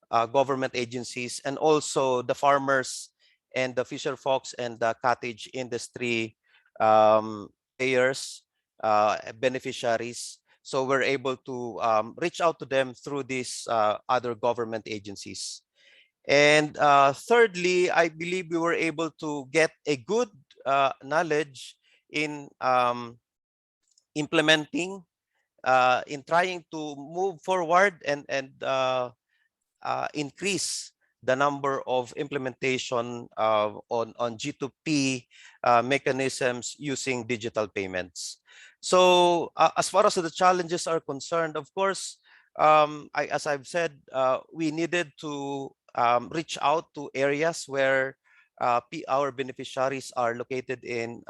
government agencies, and also the farmers and the fisher folks and the cottage industry players, beneficiaries. So we're able to reach out to them through these other government agencies. And thirdly, I believe we were able to get a good knowledge in implementing, in trying to move forward and increase the number of implementation on G2P mechanisms using digital payments. So as far as the challenges are concerned, of course, as I've said, we needed to reach out to areas where our beneficiaries are located in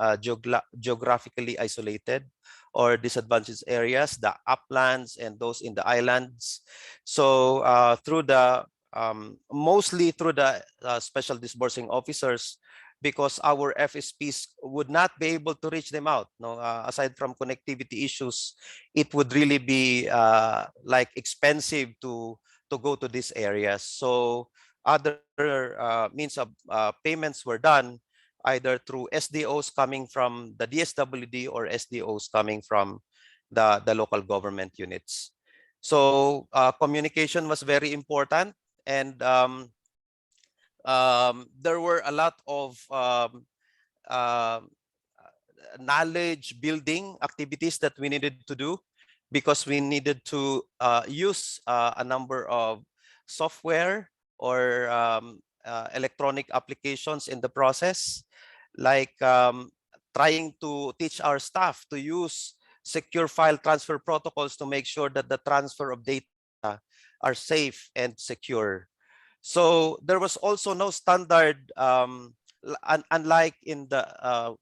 geographically isolated or disadvantaged areas, the uplands and those in the islands. So through the mostly through the special disbursing officers, because our FSPs would not be able to reach them out. No, aside from connectivity issues, it would really be like expensive to go to these areas. So other means of payments were done either through SDOs coming from the DSWD or SDOs coming from the local government units. So communication was very important, and there were a lot of knowledge building activities that we needed to do, because we needed to use a number of software or electronic applications in the process, like trying to teach our staff to use secure file transfer protocols to make sure that the transfer of data are safe and secure. So there was also no standard, unlike in the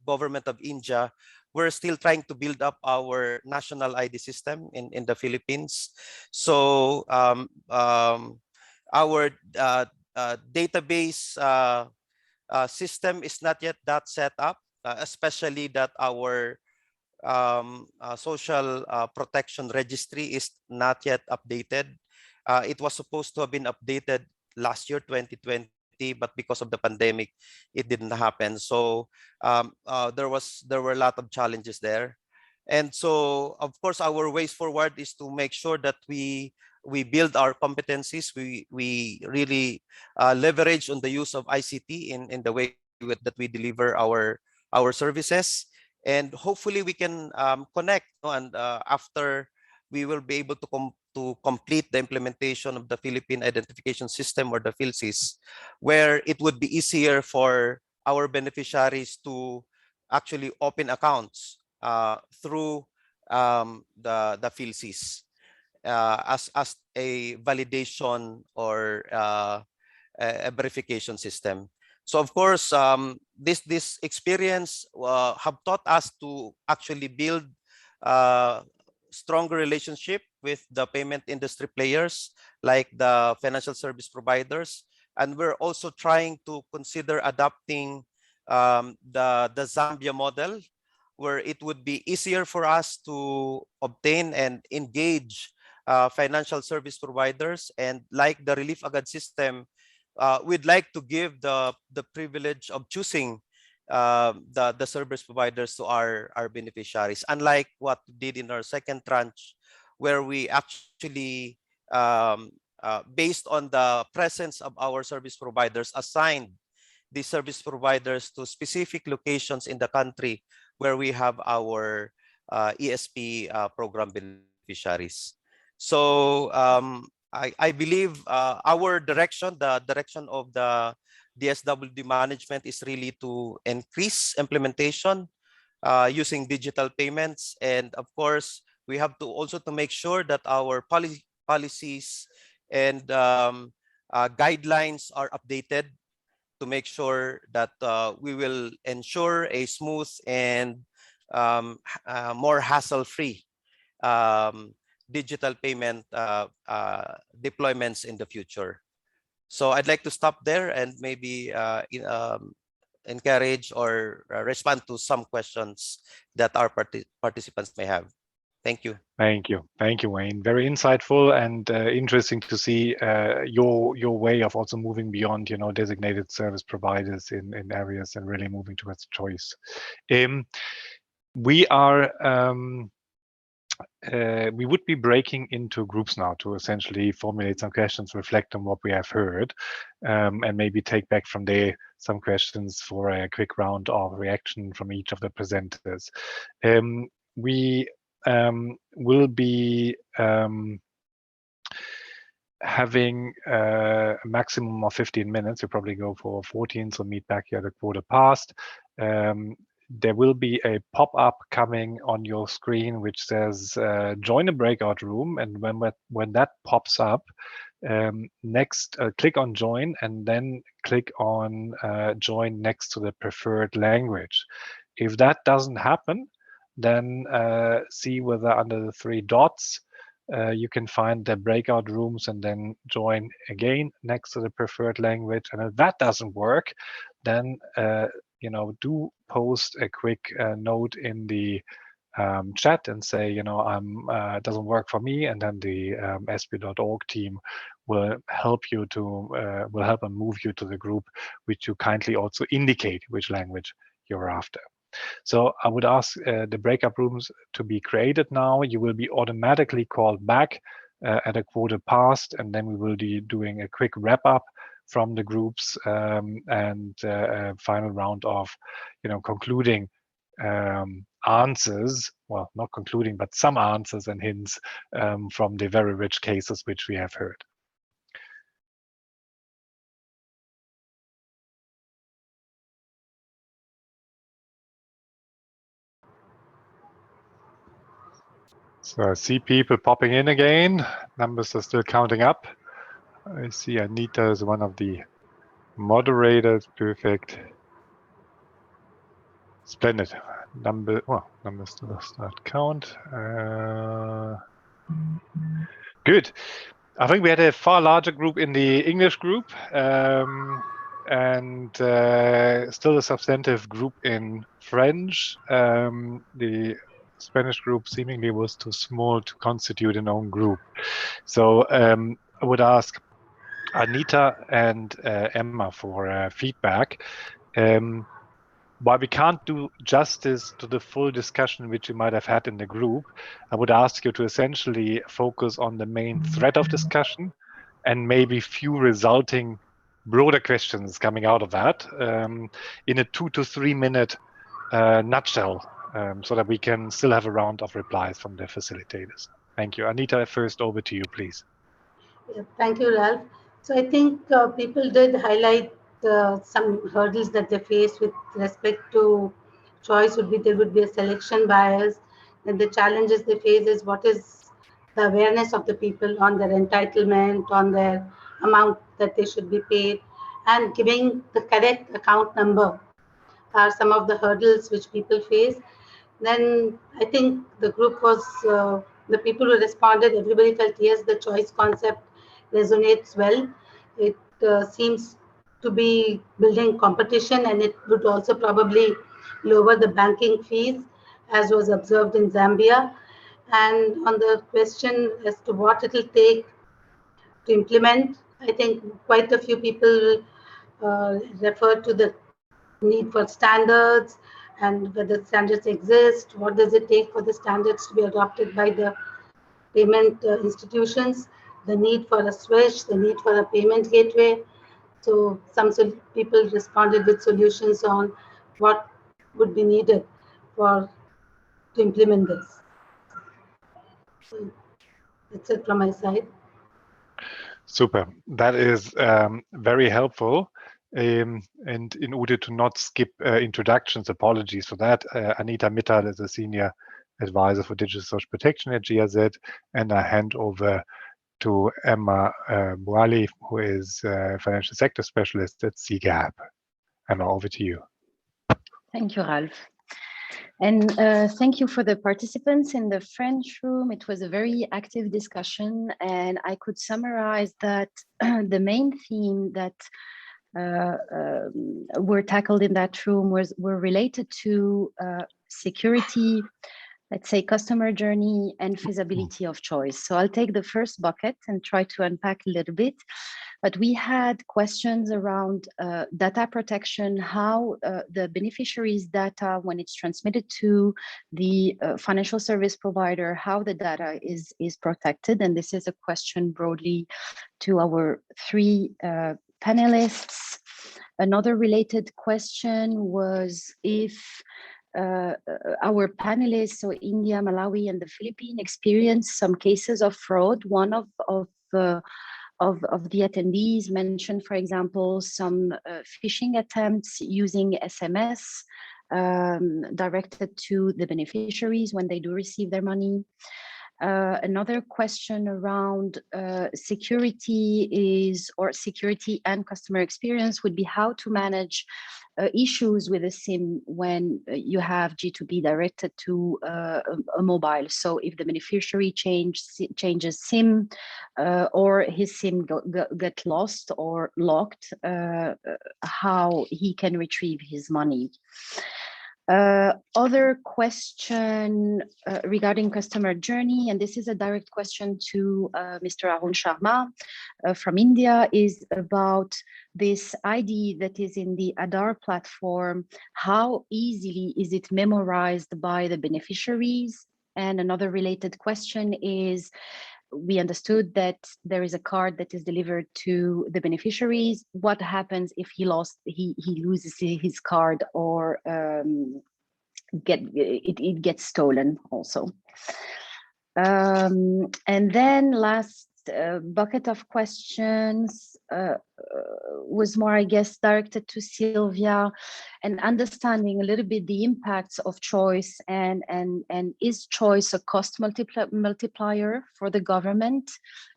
government of India, we're still trying to build up our national ID system in the Philippines. So our database system is not yet that set up, especially that our social protection registry is not yet updated. It was supposed to have been updated last year, 2020, but because of the pandemic, it didn't happen. So there were a lot of challenges there. And so, of course, our ways forward is to make sure that we build our competencies. We really leverage on the use of ICT in the way that we deliver our services, and hopefully we can connect, and after we will be able to complete the implementation of the Philippine Identification System, or the PhilSys, where it would be easier for our beneficiaries to actually open accounts through the PhilSys as a validation or a verification system. So of course, this experience have taught us to actually build stronger relationship with the payment industry players, like the financial service providers, and we're also trying to consider adopting the Zambia model, where it would be easier for us to obtain and engage financial service providers. And like the Relief Agad system, we'd like to give the privilege of choosing the service providers to our beneficiaries, unlike what we did in our second tranche, where we actually based on the presence of our service providers, assigned the service providers to specific locations in the country where we have our ESP program beneficiaries. So I believe our direction, the direction of the DSWD management, is really to increase implementation using digital payments. And of course, we have to also to make sure that our policies and guidelines are updated to make sure that we will ensure a smooth and more hassle-free digital payment deployments in the future. So I'd like to stop there and maybe encourage or respond to some questions that our participants may have. Thank you. Thank you, Wayne. Very insightful and interesting to see your way of also moving beyond, designated service providers in areas and really moving towards choice. We are. We would be breaking into groups now to essentially formulate some questions, reflect on what we have heard, and maybe take back from there some questions for a quick round of reaction from each of the presenters. We will be having a maximum of 15 minutes. We'll probably go for 14, so meet back here at a quarter past. There will be a pop-up coming on your screen which says join a breakout room, and when that pops up, next click on join, and then click on join next to the preferred language. If that doesn't happen, then see whether under the three dots you can find the breakout rooms and then join again next to the preferred language. And if that doesn't work, then do post a quick note in the chat and say, it doesn't work for me, and then the sp.org team will help and move you to the group, which you kindly also indicate which language you're after. So I would ask the breakout rooms to be created now. You will be automatically called back at a quarter past, and then we will be doing a quick wrap up from the groups and a final round of, concluding answers. Well, not concluding, but some answers and hints from the very rich cases which we have heard. So I see people popping in again. Numbers are still counting up. I see Anita is one of the moderators. Perfect. Splendid. Numbers does not count. Good. I think we had a far larger group in the English group, and still a substantive group in French. The Spanish group seemingly was too small to constitute an own group. So I would ask Anita and Emma for feedback. While we can't do justice to the full discussion which you might have had in the group, I would ask you to essentially focus on the main thread of discussion and maybe few resulting broader questions coming out of that in a 2 to 3 minute nutshell, so that we can still have a round of replies from the facilitators. Thank you. Anita, first over to you, please. Yeah, thank you, Ralph. So I think people did highlight some hurdles that they face with respect to choice. There would be a selection bias, and the challenges they face is what is the awareness of the people on their entitlement, on their amount that they should be paid, and giving the correct account number are some of the hurdles which people face. Then I think the group was, the people who responded, everybody felt yes, the choice concept resonates well. It seems to be building competition, and it would also probably lower the banking fees, as was observed in Zambia. And on the question as to what it will take to implement, I think quite a few people refer to the need for standards and whether standards exist, what does it take for the standards to be adopted by the payment institutions, the need for a switch, the need for a payment gateway. So some people responded with solutions on what would be needed to implement this. So that's it from my side. Super. That is very helpful. And in order to not skip introductions, apologies for that. Anita Mittal is a senior advisor for digital social protection at GIZ, and I hand over to Emma Boali, who is a financial sector specialist at CGAP. Emma, over to you. Thank you, Ralph. And thank you for the participants in the French room. It was a very active discussion, and I could summarize that the main theme that were tackled in that room were related to security, let's say customer journey, and feasibility of choice. So I'll take the first bucket and try to unpack a little bit. But we had questions around data protection, how the beneficiaries' data, when it's transmitted to the financial service provider, how the data is protected. And this is a question broadly to our three panelists. Another related question was if our panelists, so India, Malawi, and the Philippines, experienced some cases of fraud. One of the attendees mentioned, for example, some phishing attempts using SMS directed to the beneficiaries when they do receive their money. Another question around security and customer experience would be how to manage issues with a SIM when you have G2P directed to a mobile. So if the beneficiary changes SIM or his SIM get lost or locked, how he can retrieve his money. Other question regarding customer journey, and this is a direct question to Mr. Arun Sharma from India, is about this ID that is in the Aadhaar platform. How easily is it memorized by the beneficiaries? And another related question is, we understood that there is a card that is delivered to the beneficiaries. What happens if he loses his card or it gets stolen also? And then last bucket of questions was more, I guess, directed to Sylvia, and understanding a little bit the impacts of choice, and is choice a cost multiplier for the government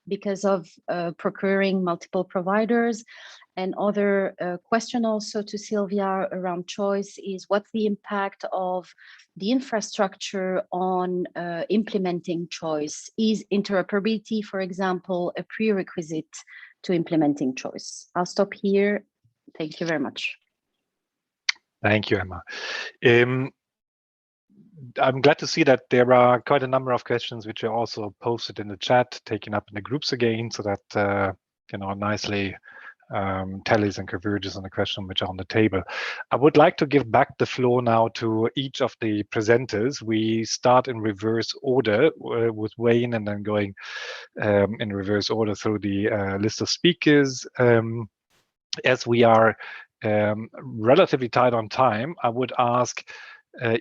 because of procuring multiple providers. And other question also to Sylvia around choice is what's the impact of the infrastructure on implementing choice? Is interoperability, for example, a prerequisite to implementing choice? I'll stop here. Thank you very much. Thank you, Emma. I'm glad to see that there are quite a number of questions which are also posted in the chat, taken up in the groups again, so that nicely tallies and converges on the question which are on the table. I would like to give back the floor now to each of the presenters. We start in reverse order with Wayne, and then going in reverse order through the list of speakers. As we are relatively tight on time, I would ask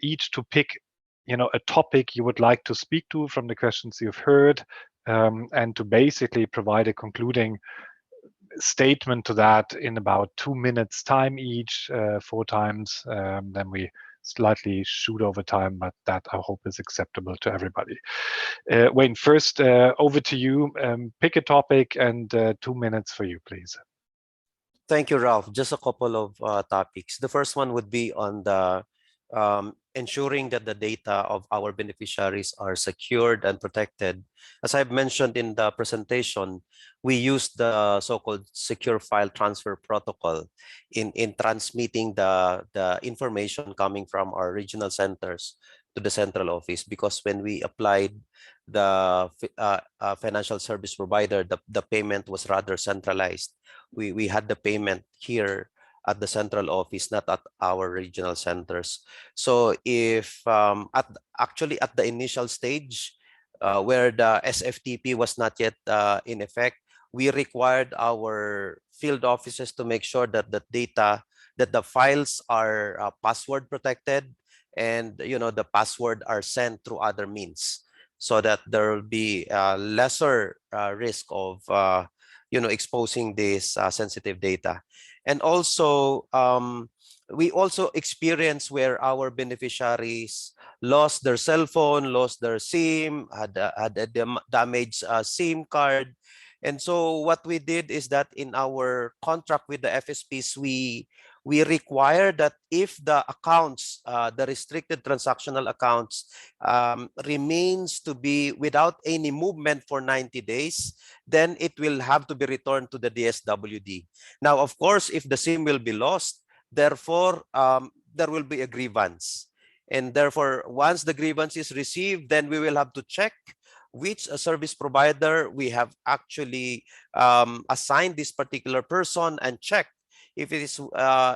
each to pick a topic you would like to speak to from the questions you've heard, and to basically provide a concluding statement to that in about 2 minutes time each, 4 times. Then we slightly shoot over time, but that I hope is acceptable to everybody. Wayne, first over to you. Pick a topic, and 2 minutes for you, please. Thank you, Ralph. Just a couple of topics. The first one would be on the ensuring that the data of our beneficiaries are secured and protected. As I've mentioned in the presentation, we use the so-called secure file transfer protocol in transmitting the information coming from our regional centers to the central office, because when we applied the financial service provider, the payment was rather centralized. We had the payment here at the central office, not at our regional centers. So if actually at the initial stage, where the SFTP was not yet in effect, we required our field offices to make sure that the data, that the files are password protected, and the password are sent through other means, so that there will be lesser risk of exposing this sensitive data. And also, we also experience where our beneficiaries lost their cell phone, lost their SIM, had a damaged SIM card. And so what we did is that in our contract with the FSPs, we require that if the accounts, the restricted transactional accounts, remains to be without any movement for 90 days, then it will have to be returned to the DSWD. Now, of course, if the SIM will be lost, therefore, there will be a grievance. And therefore, once the grievance is received, then we will have to check which service provider we have actually assigned this particular person, and check if it is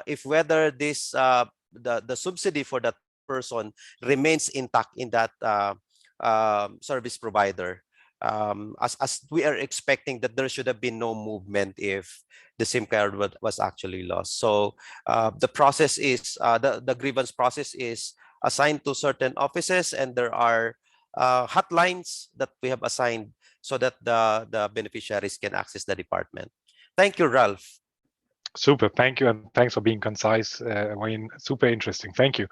if whether this the subsidy for that person remains intact in that service provider. As we are expecting that there should have been no movement if the SIM card was actually lost. So the process is the grievance process is assigned to certain offices, and there are hotlines that we have assigned so that the beneficiaries can access the department. Thank you, Ralph. Super, thank you, and thanks for being concise, Wayne. Super interesting, thank you.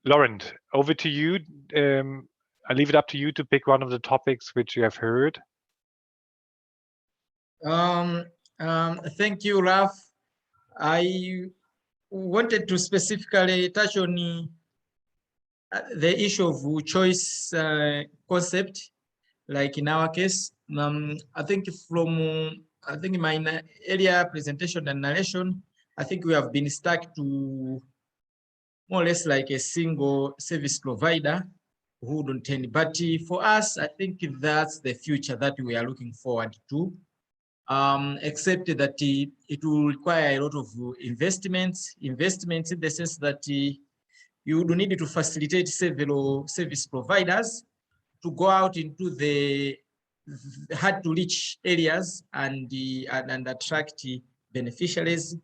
Laurent, over to you. I leave it up to you to pick one of the topics which you have heard. Thank you, Ralph. I wanted to specifically touch on the issue of choice concept, like in our case. I think in my earlier presentation and narration, I think we have been stuck to more or less like a single service provider who don't any. But for us, I think that's the future that we are looking forward to. Except that it will require a lot of investments in the sense that you do need to facilitate several service providers to go out into the hard to reach areas and attract beneficiaries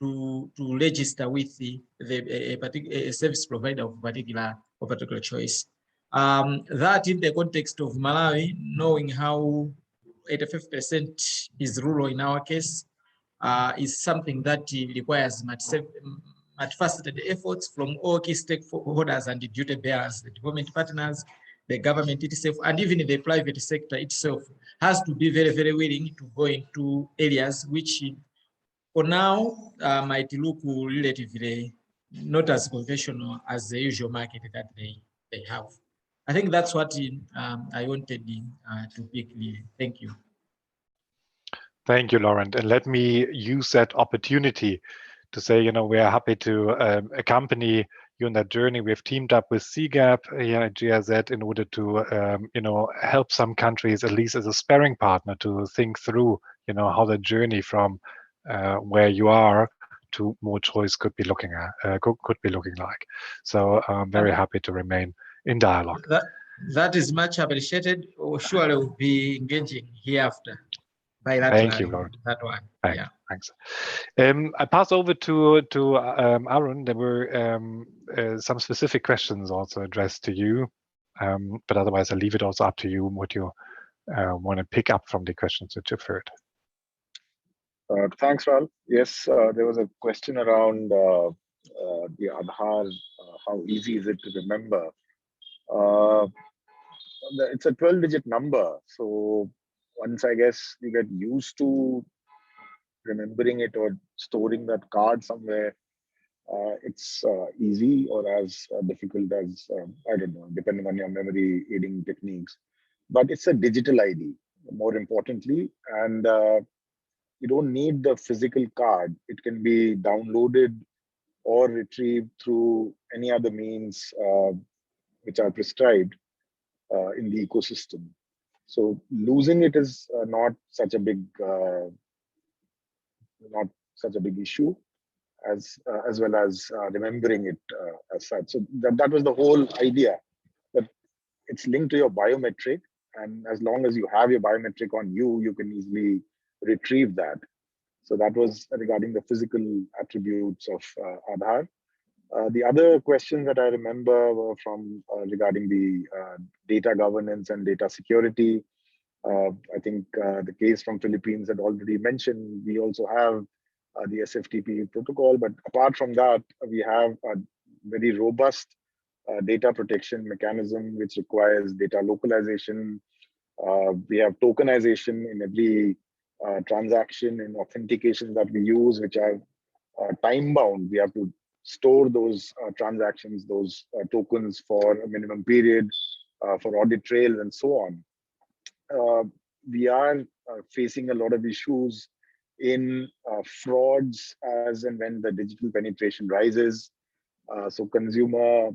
to register with a service provider of particular choice. That in the context of Malawi, knowing how 85% is rural in our case, is something that requires multifaceted efforts from all key stakeholders and duty bearers, the development partners, the government itself, and even the private sector itself has to be very, very willing to go into areas which for now might look relatively not as conventional as the usual market that they have. I think that's what I wanted to pick. Thank you. Thank you, Laurent. And let me use that opportunity to say, you know, we are happy to accompany you on that journey. We've teamed up with CGAP here at GIZ in order to, you know, help some countries, at least as a sparring partner, to think through, you know, how the journey from where you are to more choice could be looking at, could be looking like. So I'm very happy to remain in dialogue. That is much appreciated. Surely we'll be engaging hereafter. Thank you, Laurent. That one. Thanks. I pass over to Arun. There were some specific questions also addressed to you, but otherwise I'll leave it also up to you what you want to pick up from the questions that you've heard. Thanks, Ralph. Yes, there was a question around the Aadhaar. How easy is it to remember? It's a 12-digit number, so once I guess you get used to remembering it or storing that card somewhere, it's easy or as difficult as, I don't know, depending on your memory aiding techniques. But it's a digital ID, more importantly, and you don't need the physical card. It can be downloaded or retrieved through any other means which are prescribed in the ecosystem. So losing it is not such a big issue as well as remembering it as such. So that was the whole idea, that it's linked to your biometric, and as long as you have your biometric on you, you can easily retrieve that. So that was regarding the physical attributes of Aadhaar. The other questions that I remember were from regarding the data governance and data security. I think the case from Philippines had already mentioned, we also have the SFTP protocol, but apart from that, we have a very robust data protection mechanism, which requires data localization. We have tokenization in every transaction and authentication that we use, which are time bound. We have to store those transactions, those tokens for a minimum period, for audit trails and so on. We are facing a lot of issues in frauds as and when the digital penetration rises. So consumer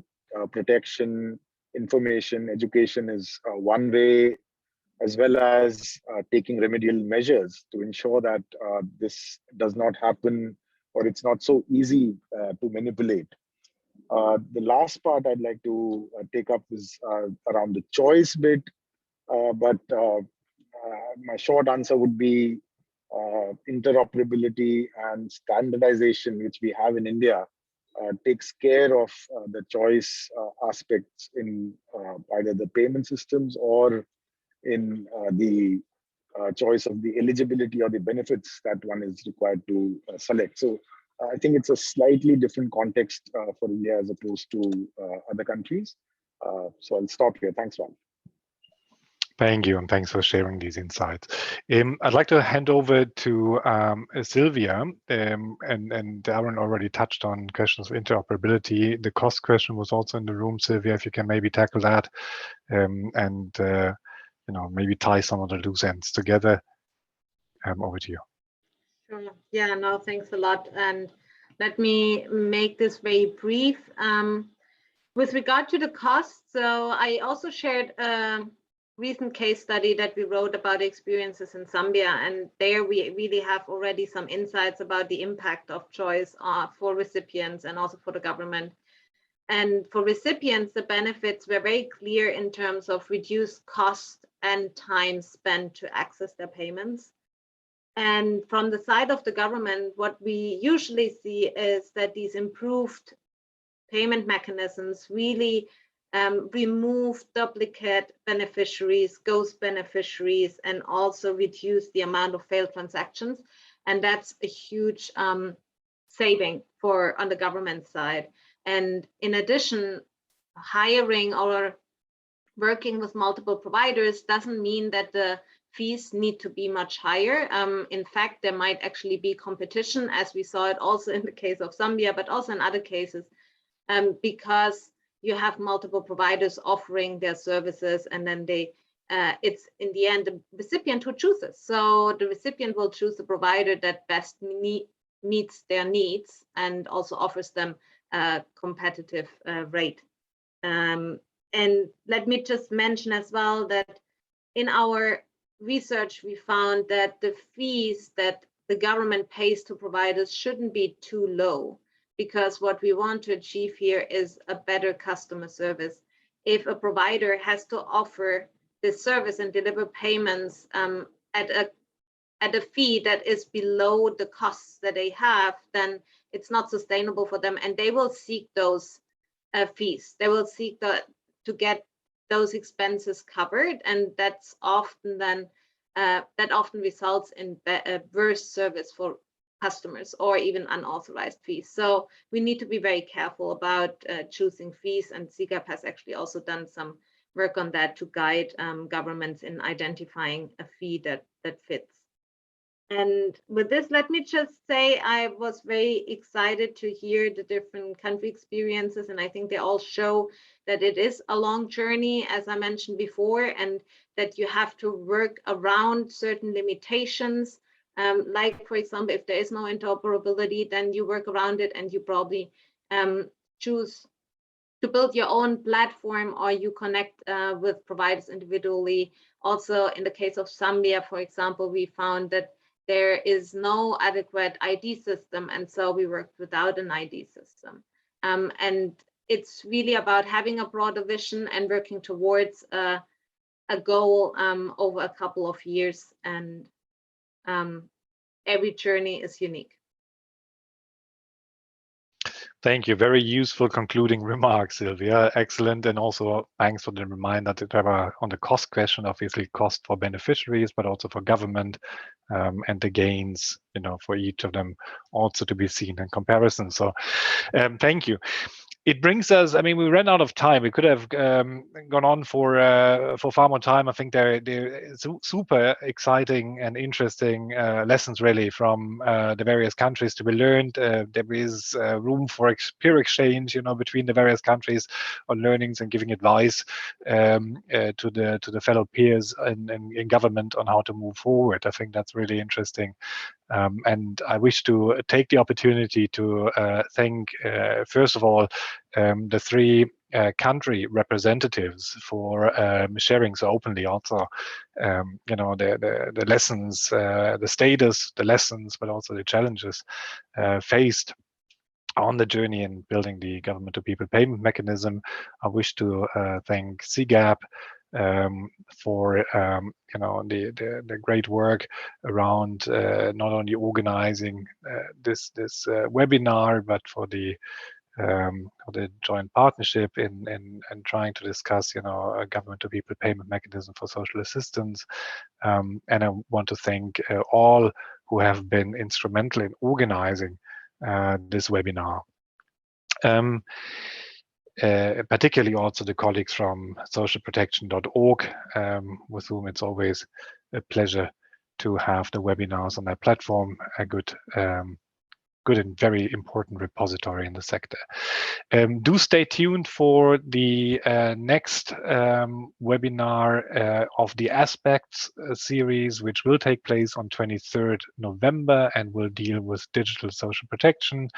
protection, information, education is one way, as well as taking remedial measures to ensure that this does not happen, or it's not so easy to manipulate. The last part I'd like to take up is around the choice bit, but my short answer would be interoperability and standardization, which we have in India, takes care of the choice aspects in either the payment systems or in the choice of the eligibility or the benefits that one is required to select. So I think it's a slightly different context for India as opposed to other countries. So I'll stop here. Thanks, Ron. Thank you, and thanks for sharing these insights. I'd like to hand over to Sylvia, and Aaron already touched on questions of interoperability. The cost question was also in the room. Sylvia, if you can maybe tackle that, and you know, maybe tie some of the loose ends together. Over to you. Sure. Yeah, no, thanks a lot. And let me make this very brief. With regard to the cost, so I also shared a recent case study that we wrote about experiences in Zambia, and there we really have already some insights about the impact of choice for recipients and also for the government. And for recipients, the benefits were very clear in terms of reduced cost and time spent to access their payments. And from the side of the government, what we usually see is that these improved payment mechanisms really remove duplicate beneficiaries, ghost beneficiaries, and also reduce the amount of failed transactions. And that's a huge saving on the government side. And in addition, hiring or working with multiple providers doesn't mean that the fees need to be much higher. In fact, there might actually be competition, as we saw it also in the case of Zambia, but also in other cases, because you have multiple providers offering their services, and then it's in the end the recipient who chooses. So the recipient will choose the provider that best meets their needs and also offers them a competitive rate. And let me just mention as well that in our research, we found that the fees that the government pays to providers shouldn't be too low, because what we want to achieve here is a better customer service. If a provider has to offer this service and deliver payments at a fee that is below the costs that they have, then it's not sustainable for them, and they will seek those fees. They will seek to get those expenses covered, and that's often then that often results in worse service for customers or even unauthorized fees. So we need to be very careful about choosing fees, and CGAP has actually also done some work on that to guide governments in identifying a fee that fits. And with this, let me just say I was very excited to hear the different country experiences, and I think they all show that it is a long journey, as I mentioned before, and that you have to work around certain limitations. Like, for example, if there is no interoperability, then you work around it and you probably choose to build your own platform, or you connect with providers individually. Also, in the case of Zambia, for example, we found that there is no adequate ID system, and so we worked without an ID system. And it's really about having a broader vision and working towards a goal over a couple of years, and every journey is unique. Thank you. Very useful concluding remarks, Sylvia. Excellent. And also thanks for the reminder to cover on the cost question, obviously cost for beneficiaries, but also for government, and the gains, for each of them also to be seen in comparison. So thank you. It brings us, we ran out of time. We could have gone on for far more time. I think they're super exciting and interesting lessons really from the various countries to be learned. There is room for peer exchange, between the various countries on learnings and giving advice to the fellow peers in government on how to move forward. I think that's really interesting. And I wish to take the opportunity to thank, first of all, the three country representatives for sharing so openly also, the lessons, the status, the lessons, but also the challenges faced on the journey in building the government-to-people payment mechanism. I wish to thank CGAP for the great work around not only organizing this webinar, but for the joint partnership in trying to discuss a government-to-people payment mechanism for social assistance. And I want to thank all who have been instrumental in organizing this webinar. Particularly also the colleagues from socialprotection.org, with whom it's always a pleasure to have the webinars on their platform, a good and very important repository in the sector. Do stay tuned for the next webinar of the Aspects series, which will take place on 23rd November and will deal with digital social protection.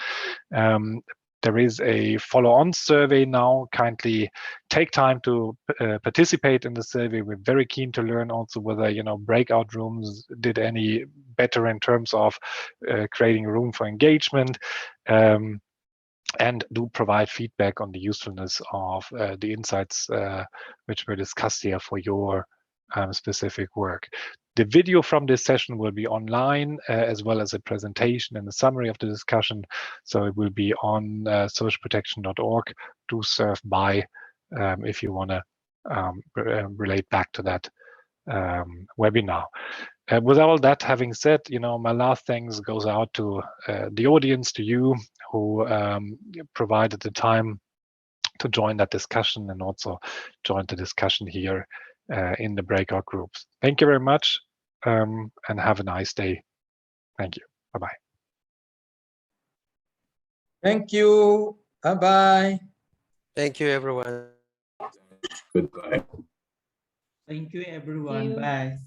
There is a follow-on survey now. Kindly take time to participate in the survey. We're very keen to learn also whether breakout rooms did any better in terms of creating room for engagement, and do provide feedback on the usefulness of the insights which were discussed here for your specific work. The video from this session will be online, as well as a presentation and a summary of the discussion. So it will be on socialprotection.org. Do serve by if you want to relate back to that webinar. With all that having said, my last thanks goes out to the audience, to you who provided the time to join that discussion and also join the discussion here in the breakout groups. Thank you very much, and have a nice day. Thank you. Bye-bye. Thank you. Bye-bye. Thank you, everyone. Goodbye. Thank you, everyone. Bye.